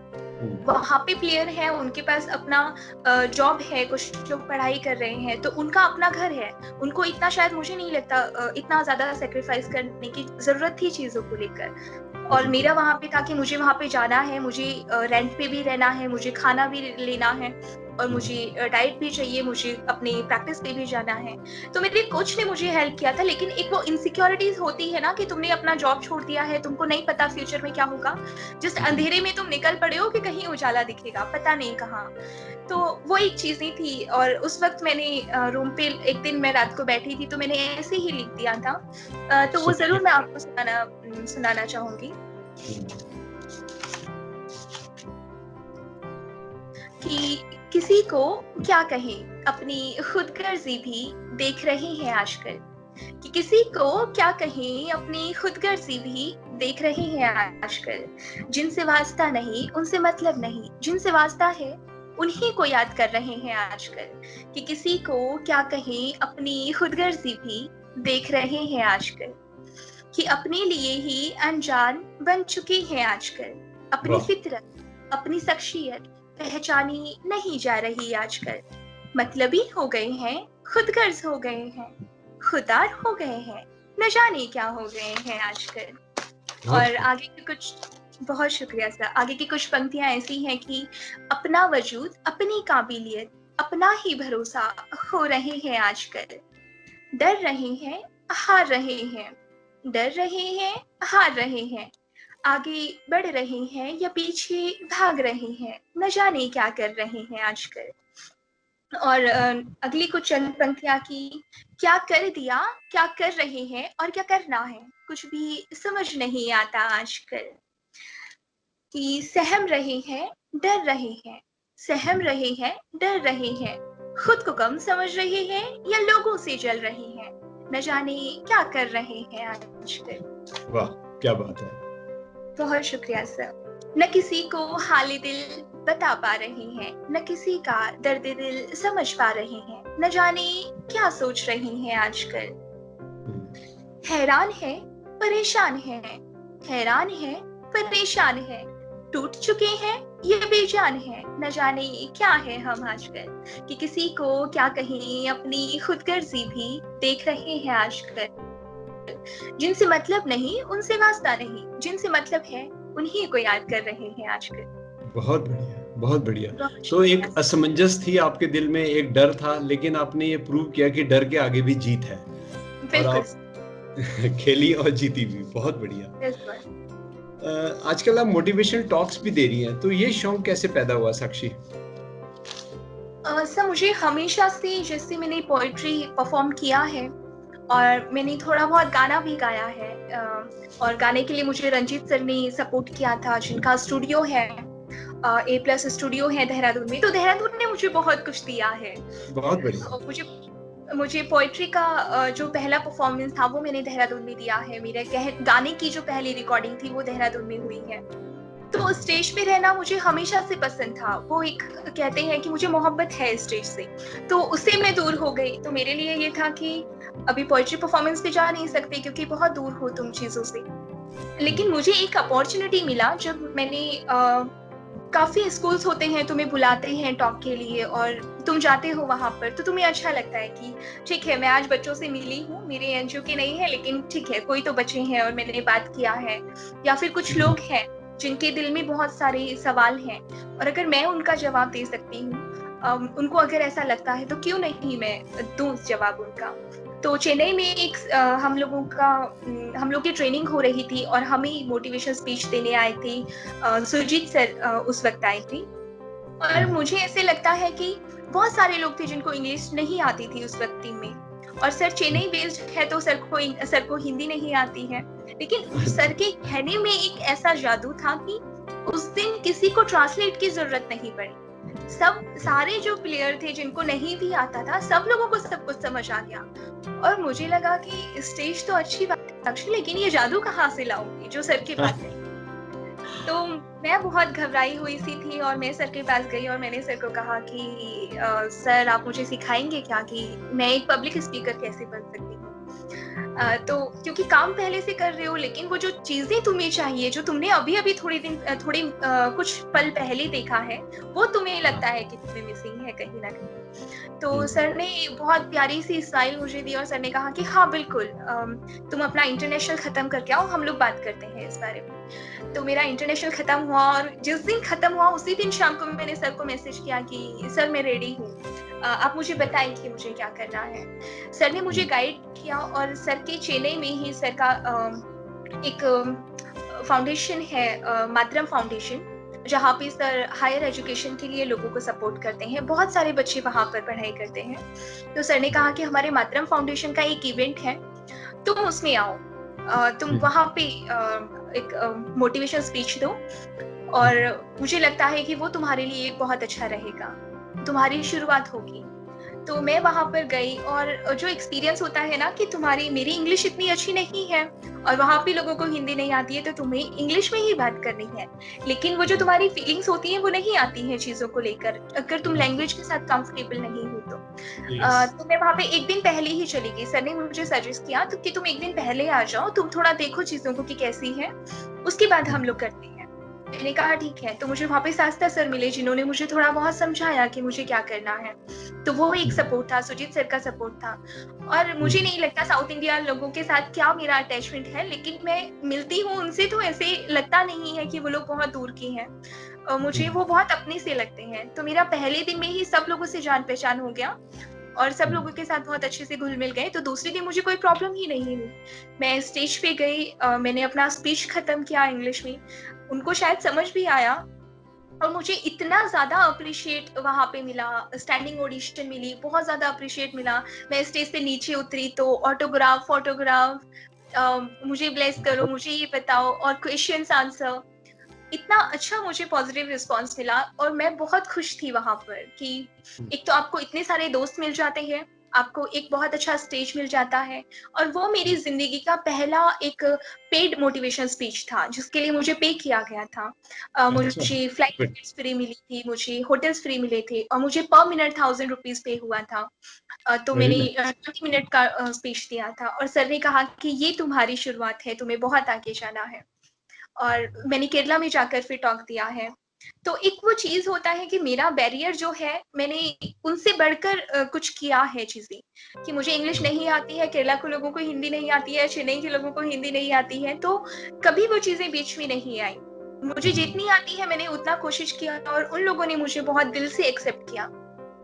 वहाँ पे प्लेयर है, उनके पास अपना जॉब है, कुछ लोग पढ़ाई कर रहे हैं, तो उनका अपना घर है, उनको इतना शायद मुझे नहीं लगता इतना ज्यादा सेक्रीफाइस करने की जरूरत थी चीजों को लेकर। और मेरा वहाँ पे था कि मुझे वहाँ पे जाना है, मुझे रेंट पे भी रहना है, मुझे खाना भी लेना है, और मुझे डाइट भी चाहिए, मुझे अपने प्रैक्टिस पे भी जाना है। तो मेरे कोच ने मुझे हेल्प किया था, लेकिन एक वो इनसिक्योरिटीज होती है ना कि तुमने अपना जॉब छोड़ दिया है, तुमको नहीं पता फ्यूचर में क्या होगा, जस्ट अंधेरे में तुम निकल पड़े हो कि कहीं उजाला दिखेगा, पता नहीं कहाँ। तो वो एक चीजें थी। और उस वक्त मैंने रूम पे एक दिन मैं रात को बैठी थी, तो मैंने ऐसे ही लिख दिया था। तो वो जरूर मैं आपको सुनाना चाहूंगी कि किसी को क्या कहें अपनी खुदगर्जी भी देख रहे हैं आजकल, कि किसी को क्या कहें अपनी खुदगर्जी भी देख रहे हैं आजकल। जिनसे वास्ता नहीं उनसे मतलब नहीं, जिनसे वास्ता है उन्हीं को याद कर रहे हैं आजकल, कि किसी को क्या कहें अपनी खुदगर्जी भी देख रहे हैं आजकल, कि अपने लिए ही अनजान बन चुके हैं आजकल, अपनी फितरत अपनी शख्सियत पहचानी नहीं जा रही आजकल, मतलबी हो गए हैं, खुदगर्ज हो गए हैं, खुदार हो गए हैं, न जाने क्या हो गए हैं आजकल। और आगे की कुछ, बहुत शुक्रिया सर, आगे की कुछ पंक्तियां ऐसी हैं कि अपना वजूद अपनी काबिलियत अपना ही भरोसा खो रहे हैं आजकल, डर रहे हैं हार रहे हैं, डर रहे हैं हार रहे हैं, आगे बढ़ रहे हैं या पीछे भाग रहे हैं, न जाने क्या कर रहे हैं आजकल। और अगली कुछ चंद पंक्तियां की, क्या कर दिया क्या कर रहे हैं और क्या करना है, कुछ भी समझ नहीं आता आजकल, कि सहम रहे हैं डर रहे हैं, सहम रहे हैं डर रहे हैं, खुद को कम समझ रहे हैं या लोगों से जल रहे हैं, न जाने क्या कर रहे हैं आजकल। वाह, क्या बात है। बहुत शुक्रिया सर। न किसी को हाल दिल बता पा रहे हैं, न किसी का दर्द दिल समझ पा रहे हैं, न जाने क्या सोच रहे हैं आजकल। हैरान है परेशान है, हैरान है परेशान है, टूट चुके हैं ये बेजान है, न जाने क्या है हम आजकल, कि किसी को क्या कहें अपनी खुदगर्जी भी देख रहे हैं आजकल। जिनसे मतलब नहीं उनसे वास्ता नहीं, जिनसे मतलब है उन्हीं को याद कर रहे हैं आजकल। बहुत बढ़िया, बहुत बढ़िया। तो एक असमंजस थी आपके दिल में, एक डर था, लेकिन आपने ये प्रूव किया कि डर के आगे भी जीत है, और आप खेली और जीती भी। बहुत बढ़िया। आजकल आप मोटिवेशनल टॉक्स भी दे रही हैं, तो ये शौक कैसे पैदा हुआ साक्षी? सर मुझे हमेशा से, जैसे मैंने पोएट्री परफॉर्म किया है और मैंने थोड़ा बहुत गाना भी गाया है, और गाने के लिए मुझे रंजीत सर ने सपोर्ट किया था, जिनका स्टूडियो है A+ स्टूडियो है देहरादून में, तो देहरादून ने मुझे बहुत कुछ दिया है। बहुत बढ़िया। मुझे मुझे पोएट्री का जो पहला परफॉर्मेंस था वो मैंने देहरादून में दिया है। मेरे गाने की जो पहली रिकॉर्डिंग थी वो देहरादून में हुई है। तो स्टेज पे रहना मुझे हमेशा से पसंद था। वो एक कहते हैं कि मुझे मोहब्बत है स्टेज से, तो उससे मैं दूर हो गई। तो मेरे लिए ये था कि अभी पोएट्री परफॉर्मेंस पे जा नहीं सकते क्योंकि बहुत दूर हो तुम चीज़ों से। लेकिन मुझे एक अपॉर्च्युनिटी मिला जब मैंने काफ़ी स्कूल्स होते हैं, तुम्हें बुलाते हैं टॉक के लिए और तुम जाते हो वहाँ पर, तो तुम्हें अच्छा लगता है कि ठीक है, मैं आज बच्चों से मिली हूँ, मेरे एनजीओ के नहीं है लेकिन ठीक है, कोई तो बच्चे हैं और मैंने बात किया है। या फिर कुछ लोग हैं जिनके दिल में बहुत सारे सवाल हैं और अगर मैं उनका जवाब दे सकती हूँ, उनको अगर ऐसा लगता है तो क्यों नहीं मैं दूँ जवाब उनका। तो चेन्नई में हम लोग की ट्रेनिंग हो रही थी और हमें मोटिवेशन स्पीच देने आए थे। सुरजीत सर उस वक़्त आए थे और मुझे ऐसे लगता है कि बहुत सारे लोग थे जिनको इंग्लिश नहीं आती थी उस वक़्त टीम में और सर चेन्नई बेस्ड है तो सर को हिंदी नहीं आती है। लेकिन सर के कहने में एक ऐसा जादू था कि उस दिन किसी को ट्रांसलेट की ज़रूरत नहीं पड़ी। सारे जो प्लेयर थे जिनको नहीं भी आता था, सब लोगों को सब कुछ समझ आ गया और मुझे लगा कि स्टेज तो अच्छी बात है साक्षी, लेकिन ये जादू कहाँ से लाऊँगी जो सर के पास है। तो मैं बहुत घबराई हुई सी थी और मैं सर के पास गई और मैंने सर को कहा कि सर आप मुझे सिखाएँगे क्या कि मैं एक पब्लिक स्पीकर कैसे बन सकती हूँ? तो क्योंकि काम पहले से कर रहे हो लेकिन वो जो चीज़ें तुम्हें चाहिए, जो तुमने अभी-अभी कुछ पल पहले देखा है, वो तुम्हें लगता है कि तुम्हें मिसिंग है कहीं न कहीं। तो सर ने बहुत प्यारी सी स्माइल मुझे दी और सर ने कहा कि हाँ, बिल्कुल तुम अपना इंटरनेशनल खत्म करके आओ, हम लोग बात करते हैं इस बारे में। तो मेरा इंटरनेशनल खत्म हुआ और जिस दिन खत्म हुआ उसी दिन शाम को मैंने सर को मैसेज किया कि सर मैं रेडी हूँ। आप मुझे बताएँ कि मुझे क्या करना है। सर ने मुझे गाइड किया और सर के चेन्नई में ही सर का एक फाउंडेशन है, मातरम फाउंडेशन, जहाँ पे सर हायर एजुकेशन के लिए लोगों को सपोर्ट करते हैं। बहुत सारे बच्चे वहाँ पर पढ़ाई करते हैं। तो सर ने कहा कि हमारे मातरम फाउंडेशन का एक इवेंट है, तुम उसमें आओ। तुम वहाँ पे एक मोटिवेशन स्पीच दो और मुझे लगता है कि वो तुम्हारे लिए बहुत अच्छा रहेगा। तुम्हारी शुरुआत होगी। तो मैं वहाँ पर गई और जो एक्सपीरियंस होता है ना कि मेरी इंग्लिश इतनी अच्छी नहीं है और वहाँ पे लोगों को हिंदी नहीं आती है तो तुम्हें इंग्लिश में ही बात करनी है। लेकिन वो जो तुम्हारी फीलिंग्स होती हैं वो नहीं आती हैं चीज़ों को लेकर, अगर तुम लैंग्वेज के साथ कंफर्टेबल नहीं हो तो। तो मैं वहाँ पे 1 दिन पहले ही चली गई। सर ने मुझे सजेस्ट किया तो कि तुम 1 दिन पहले आ जाओ, तुम थोड़ा देखो चीज़ों को कि कैसी है, उसके बाद हम लोग करते हैं। मैंने कहा ठीक है, तो मुझे वहाँ पे शास्ता सर मिले जिन्होंने मुझे थोड़ा बहुत समझाया कि मुझे क्या करना है। तो वो एक सपोर्ट था, सुजीत सर का सपोर्ट था और मुझे नहीं लगता साउथ इंडिया लोगों के साथ क्या मेरा अटैचमेंट है, लेकिन मैं मिलती हूँ उनसे तो ऐसे लगता नहीं है कि वो लोग बहुत दूर के हैं। मुझे वो बहुत अपने से लगते हैं। तो मेरा पहले दिन में ही सब लोगों से जान-पहचान हो गया और सब लोगों के साथ बहुत अच्छे से घुल-मिल गए, तो दूसरे दिन मुझे कोई प्रॉब्लम ही नहीं हुई। मैं स्टेज पे गई, मैंने अपना स्पीच खत्म किया इंग्लिश में, उनको शायद समझ भी आया और मुझे इतना ज़्यादा अप्रिशिएट वहाँ पे मिला, स्टैंडिंग ओवेशन मिली, बहुत ज़्यादा अप्रिशिएट मिला। मैं स्टेज से नीचे उतरी तो ऑटोग्राफ, फोटोग्राफ, मुझे ब्लेस करो, मुझे ये बताओ और क्वेश्चन्स आंसर। इतना अच्छा मुझे पॉजिटिव रिस्पॉन्स मिला और मैं बहुत खुश थी वहाँ पर कि एक तो आपको इतने सारे दोस्त मिल जाते हैं, आपको एक बहुत अच्छा स्टेज मिल जाता है और वो मेरी ज़िंदगी का पहला एक पेड मोटिवेशन स्पीच था, जिसके लिए मुझे पे किया गया था। मुझे फ्लाइट टिकट्स फ्री मिली थी, मुझे होटल्स फ्री मिले थे और मुझे पर मिनट ₹1000 पे हुआ था। तो मैंने 20 मिनट का स्पीच दिया था और सर ने कहा कि ये तुम्हारी शुरुआत है, तुम्हें बहुत आगे जाना है। और मैंने केरला में जाकर फिर टॉक दिया है। तो एक वो चीज़ होता है कि मेरा बैरियर जो है, मैंने उनसे बढ़कर कुछ किया है चीज़ें, कि मुझे इंग्लिश नहीं आती है, केरला के लोगों को हिंदी नहीं आती है, चेन्नई के लोगों को हिंदी नहीं आती है, तो कभी वो चीज़ें बीच में नहीं आई। मुझे जितनी आती है मैंने उतना कोशिश किया और उन लोगों ने मुझे बहुत दिल से एक्सेप्ट किया।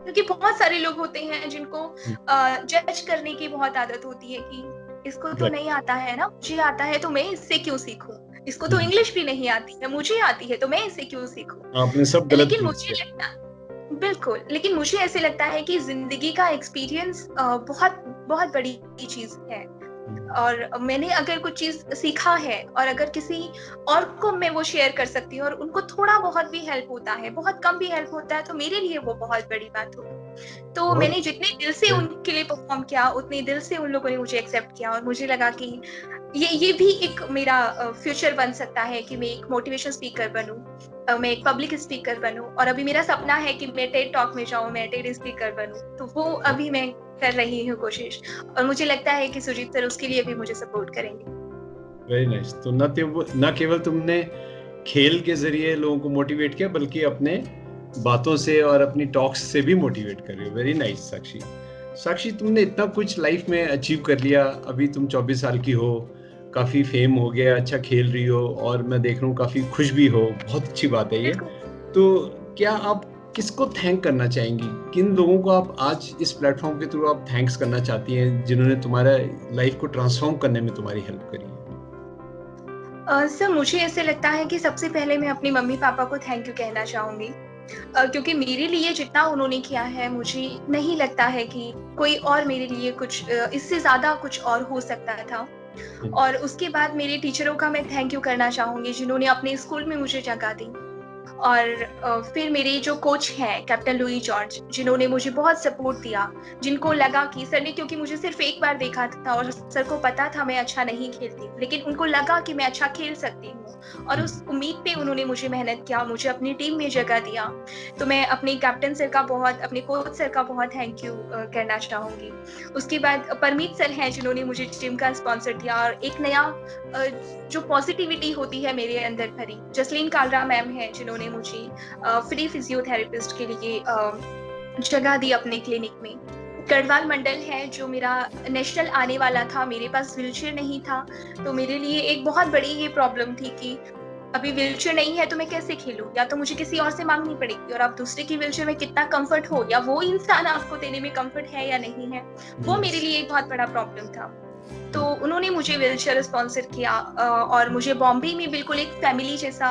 क्योंकि बहुत सारे लोग होते हैं जिनको जज करने की बहुत आदत होती है कि इसको तो नहीं आता है ना, मुझे आता है तो मैं इससे क्यों सीखूं, इसको तो इंग्लिश भी नहीं आती है, मुझे आती है तो मैं इसे क्यों सीखूं। आपने सब गलत लेकिन चूज़ मुझे किया। लगता बिल्कुल, लेकिन मुझे ऐसे लगता है कि ज़िंदगी का एक्सपीरियंस बहुत बहुत बड़ी चीज़ है और मैंने अगर कुछ चीज़ सीखा है और अगर किसी और को मैं वो शेयर कर सकती हूँ और उनको थोड़ा बहुत भी हेल्प होता है, बहुत कम भी हेल्प होता है, तो मेरे लिए वो बहुत बड़ी बात होगी। तो बहुत मैंने जितने दिल से उनके लिए परफॉर्म किया, उतने दिल से उन लोगों ने मुझे एक्सेप्ट किया, और मुझे लगा कि ये भी एक मेरा फ्यूचर बन सकता है कि मैं एक मोटिवेशन स्पीकर बनूं, मैं एक पब्लिक स्पीकर बनूं, और अभी मेरा सपना है कि मैं टेड टॉक में जाऊं, मैं टेड स्पीकर बनूं। तो वो अभी मैं कर रही हूँ कोशिश, और मुझे लगता है कि सुजीत सर उसके लिए भी मुझे सपोर्ट करेंगे। Very nice. तो न केवल तुमने खेल के जरिए लोगों को मोटिवेट किया, बल्कि अपने बातों से और अपनी टॉक्स से भी मोटिवेट कर रहे हो। वेरी नाइस साक्षी। साक्षी, तुमने इतना कुछ लाइफ में अचीव कर लिया, अभी तुम 24 साल की हो, काफी फेम हो गया, अच्छा खेल रही हो, और मैं देख रहा हूँ काफी खुश भी हो, बहुत अच्छी बात है ये। बिल्कुल। तो क्या आप किसको थैंक करना चाहेंगी? किन लोगों को आप आज इस प्लेटफॉर्म के थ्रू आप थैंक्स करना चाहती हैं, जिन्होंने तुम्हारा लाइफ को ट्रांसफॉर्म करने में तुम्हारी हेल्प करी है? सर मुझे ऐसे लगता है कि सबसे पहले मैं अपनी मम्मी पापा को थैंक यू कहना चाहूंगी, क्योंकि मेरे लिए जितना उन्होंने किया है, मुझे नहीं लगता है कि कोई और मेरे लिए कुछ इससे ज्यादा कुछ और हो सकता था। और उसके बाद मेरे टीचरों का मैं थैंक यू करना चाहूंगी, जिन्होंने अपने स्कूल में मुझे जगह दी। और फिर मेरे जो कोच हैं कैप्टन लुई जॉर्ज, जिन्होंने मुझे बहुत सपोर्ट दिया, जिनको लगा कि सर ने, क्योंकि मुझे सिर्फ एक बार देखा था और सर को पता था मैं अच्छा नहीं खेलती, लेकिन उनको लगा कि मैं अच्छा खेल सकती हूँ, और उस उम्मीद पे उन्होंने मुझे मेहनत किया, मुझे अपनी टीम में जगह दिया। तो मैं अपने कैप्टन सर का बहुत, अपने कोच सर का बहुत थैंक यू करना चाहूंगी। उसके बाद परमीत सर हैं, जिन्होंने मुझे जिम का स्पॉन्सर दिया, और एक नया जो पॉजिटिविटी होती है मेरे अंदर भरी। जसलीन कालरा मैम है, जिन्होंने मुझे फ्री फिजियोथेरेपिस्ट के लिए जगह दी अपने क्लिनिक में। गढ़वाल मंडल है, जो मेरा नेशनल आने वाला था, मेरे पास व्हीलचेयर नहीं था, तो मेरे लिए एक बहुत बड़ी ये प्रॉब्लम थी कि अभी व्हीलचेयर नहीं है तो मैं कैसे खेलूं, या तो मुझे किसी और से मांगनी पड़ेगी, और आप दूसरे की व्हीलचेयर में कितना कंफर्ट हो, या वो इंसान आपको देने में कंफर्ट है या नहीं है, वो मेरे लिए एक बहुत बड़ा प्रॉब्लम था। तो उन्होंने मुझे व्हीलचेयर स्पॉन्सर किया, और मुझे बॉम्बे में बिल्कुल एक फैमिली जैसा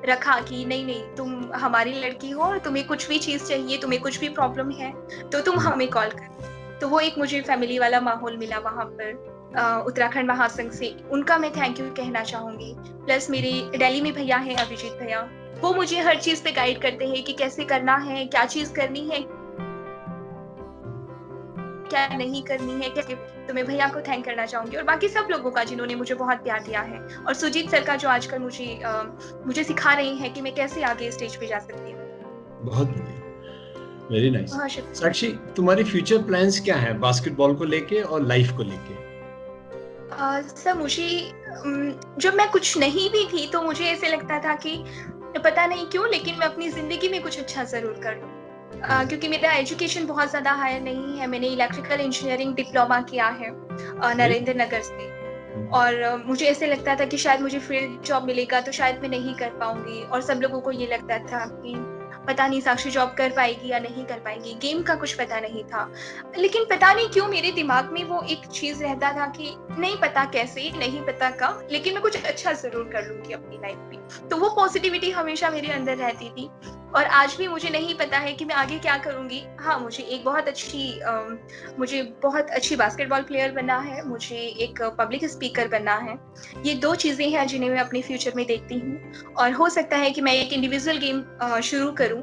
रखा कि नहीं नहीं, तुम हमारी लड़की हो, और तुम्हें कुछ भी चीज चाहिए, तुम्हें कुछ भी प्रॉब्लम है तो तुम हमें कॉल कर। तो वो एक मुझे फैमिली वाला माहौल मिला वहां पर। उत्तराखंड महासंघ से उनका मैं थैंक यू कहना चाहूंगी। प्लस मेरे दिल्ली में भैया हैं, अभिजीत भैया, वो मुझे हर चीज पे गाइड करते हैं कि कैसे करना है, क्या चीज करनी है, क्या नहीं करनी है, कैसे। तो मैं भैया को थैंक करना चाहूंगी, और बाकी सब लोगों का जिन्होंने मुझे बहुत प्यार दिया है, और सुजीत सर का जो आजकल मुझे सिखा रही हैं कि मैं कैसे आगे स्टेज पे जा सकती हूँ। बहुत बढ़िया, वेरी नाइस। बहुत शुक्रिया। साक्षी, तुम्हारे फ्यूचर प्लान्स क्या हैं बास्केटबॉल को लेके और लाइफ को लेके? सर मुझे जब मैं कुछ नहीं भी थी, तो मुझे ऐसे लगता था कि पता नहीं क्यों, लेकिन मैं अपनी जिंदगी में कुछ अच्छा जरूर कर लूं। क्योंकि मेरा एजुकेशन बहुत ज्यादा हायर नहीं है, मैंने इलेक्ट्रिकल इंजीनियरिंग डिप्लोमा किया है नरेंद्र नगर से। और मुझे ऐसे लगता था कि शायद मुझे फील्ड जॉब मिलेगा तो शायद मैं नहीं कर पाऊंगी, और सब लोगों को ये लगता था कि पता नहीं साक्षी जॉब कर पाएगी या नहीं कर पाएगी, गेम का कुछ पता नहीं था। लेकिन पता नहीं क्यों मेरे दिमाग में वो एक चीज रहता था कि नहीं पता कैसे, नहीं पता कब, लेकिन मैं कुछ अच्छा जरूर कर लूंगी अपनी लाइफ में। तो वो पॉजिटिविटी हमेशा मेरे अंदर रहती थी, और आज भी मुझे नहीं पता है कि मैं आगे क्या करूंगी। हाँ, मुझे बहुत अच्छी बास्केटबॉल प्लेयर बनना है, मुझे एक पब्लिक स्पीकर बनना है। ये 2 चीजें हैं जिन्हें मैं अपने फ्यूचर में देखती हूँ, और हो सकता है कि मैं एक इंडिविजुअल गेम शुरू करूँ।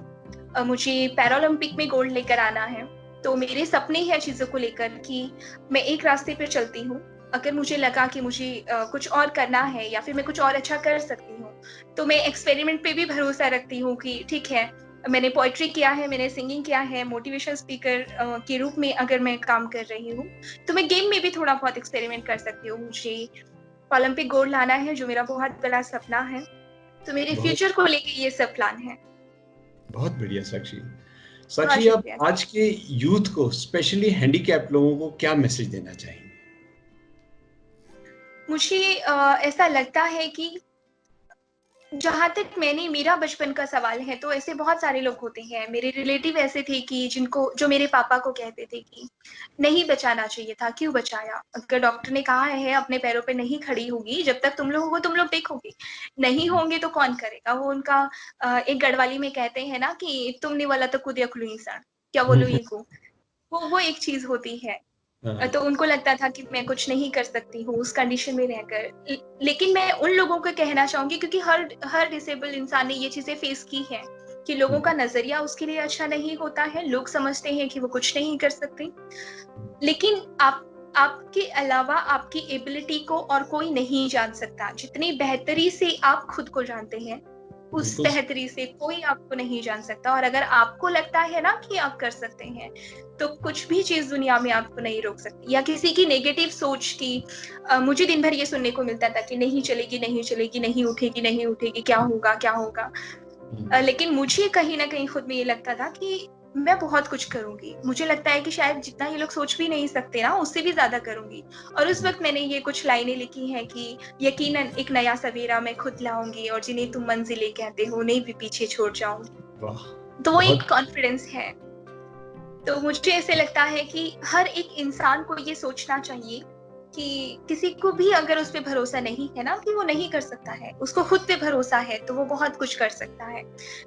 मुझे पैरालंपिक में गोल्ड लेकर आना है, तो मेरे सपने हैं चीजों को लेकर कि मैं एक रास्ते पर चलती हूँ। अगर मुझे लगा कि मुझे कुछ और करना है, या फिर मैं कुछ और अच्छा कर सकती हूँ, तो मैं एक्सपेरिमेंट पे भी भरोसा रखती हूँ कि ठीक है, मैंने पोएट्री किया है, मैंने सिंगिंग किया है, मोटिवेशन स्पीकर के रूप में अगर मैं काम कर रही हूँ, तो मैं गेम में भी थोड़ा बहुत एक्सपेरिमेंट कर सकती हूँ। मुझे ओलंपिक गोल्ड लाना है, जो मेरा बहुत बड़ा सपना है। तो मेरे बहुत फ्यूचर को लेके ये सब प्लान है। बहुत बढ़िया साक्षी। बहुत साक्षी, आप शुक्रिया। आज के यूथ को, स्पेशली हैंडीकैप लोगों को क्या मैसेज देना चाहेंगे? मुझे ऐसा लगता है कि जहाँ तक मेरा बचपन का सवाल है, तो ऐसे बहुत सारे लोग होते हैं। मेरे रिलेटिव ऐसे थे कि जो मेरे पापा को कहते थे कि नहीं बचाना चाहिए था, क्यों बचाया? अगर डॉक्टर ने कहा है अपने पैरों पे नहीं खड़ी होगी, जब तक तुम लोग हो तुम लोग देखोगे, नहीं होंगे तो कौन करेगा? वो उनका एक गढ़वाली में कहते हैं ना कि तुमने वाला तो खुद अखलू इंसान, क्या बोलूं ये को। वो एक चीज होती है। हाँ, तो उनको लगता था कि मैं कुछ नहीं कर सकती हूँ उस कंडीशन में रहकर। लेकिन मैं उन लोगों को कहना चाहूंगी, क्योंकि हर डिसेबल इंसान ने ये चीजें फेस की है, कि लोगों का नजरिया उसके लिए अच्छा नहीं होता है, लोग समझते हैं कि वो कुछ नहीं कर सकते, लेकिन आपके अलावा आपकी एबिलिटी को और कोई नहीं जान सकता। जितनी बेहतरी से आप खुद को जानते हैं, उस बिल्कुल। बेहतरी से कोई आपको नहीं जान सकता। और अगर आपको लगता है ना कि आप कर सकते हैं, तो कुछ भी चीज दुनिया में आपको नहीं रोक सकती। या किसी की नेगेटिव सोच की, मुझे दिन भर ये सुनने को मिलता था कि नहीं चलेगी, नहीं चलेगी, नहीं उठेगी, नहीं उठेगी, क्या होगा, क्या होगा। लेकिन मुझे कहीं ना कहीं खुद में ये लगता था कि मैं बहुत कुछ करूंगी। मुझे लगता है कि शायद जितना ये लोग सोच भी नहीं सकते ना, उससे भी ज्यादा करूंगी। और उस वक्त मैंने ये कुछ लाइनें लिखी हैं कि यकीनन एक नया सवेरा मैं खुद लाऊंगी, और जिन्हें तुम मंजिलें कहते हो उन्हें भी पीछे छोड़ जाऊंगी। वाह, तो वो बहुत एक कॉन्फिडेंस है। तो मुझे ऐसे लगता है कि हर एक इंसान को ये सोचना चाहिए कि किसी को भी अगर उस पे भरोसा नहीं है ना, कि वो नहीं कर सकता है, उसको खुद पे भरोसा है, तो वो बहुत कुछ कर सकता है।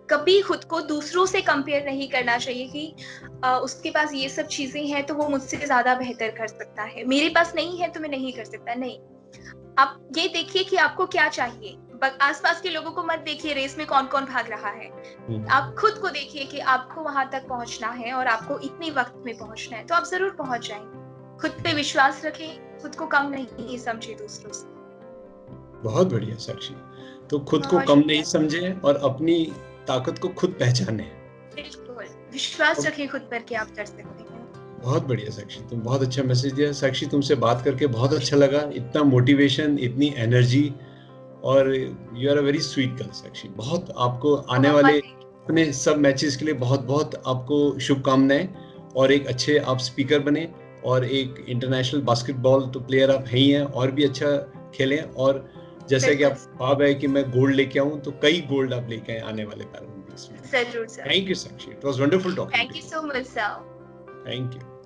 कभी खुद को दूसरों से कंपेयर नहीं करना चाहिए कि उसके पास ये सब चीजें हैं तो वो मुझसे ज्यादा बेहतर कर सकता है, मेरे पास नहीं है तो मैं नहीं कर सकता। नहीं, आप ये देखिए कि आपको क्या चाहिए। आसपास के लोगों को मत देखिए रेस में कौन कौन भाग रहा है। आप खुद को देखिए कि आपको वहां तक पहुंचना है और आपको इतने वक्त में पहुंचना है, तो आप जरूर पहुंच जाएंगे। खुद पे विश्वास रखें, खुद को कम नहीं समझे दूसरों से। बहुत बढ़िया साक्षी। तो खुद को बहुत कम नहीं शुक्रिया। समझे और अपनी ताकत को खुद पहचाने। बिल्कुल, विश्वास अब रखें खुद पर कि आप कर सकते हैं। बहुत बढ़िया साक्षी, तुम बहुत अच्छा मैसेज दिया। साक्षी, तुमसे बात करके बहुत अच्छा लगा। इतना मोटिवेशन, इतनी एनर्जी, और you are a very sweet girl Sakshi. बहुत आपको आने वाले बहुत अपने सब मैचेस के लिए बहुत बहुत आपको शुभकामनाएं, और एक अच्छे आप स्पीकर बने, और एक इंटरनेशनल बास्केटबॉल तो प्लेयर आप हैं ही हैं, और भी अच्छा खेलें, और जैसे कि बिल्कुल। आप ख्वाब है कि मैं गोल्ड लेके आऊं, तो कई गोल्ड आप लेके आए आने वाले पैरालंपिक्स में। जरूर sir. Thank you Sakshi, it was wonderful talking thank to you you. So much sir. Thank you.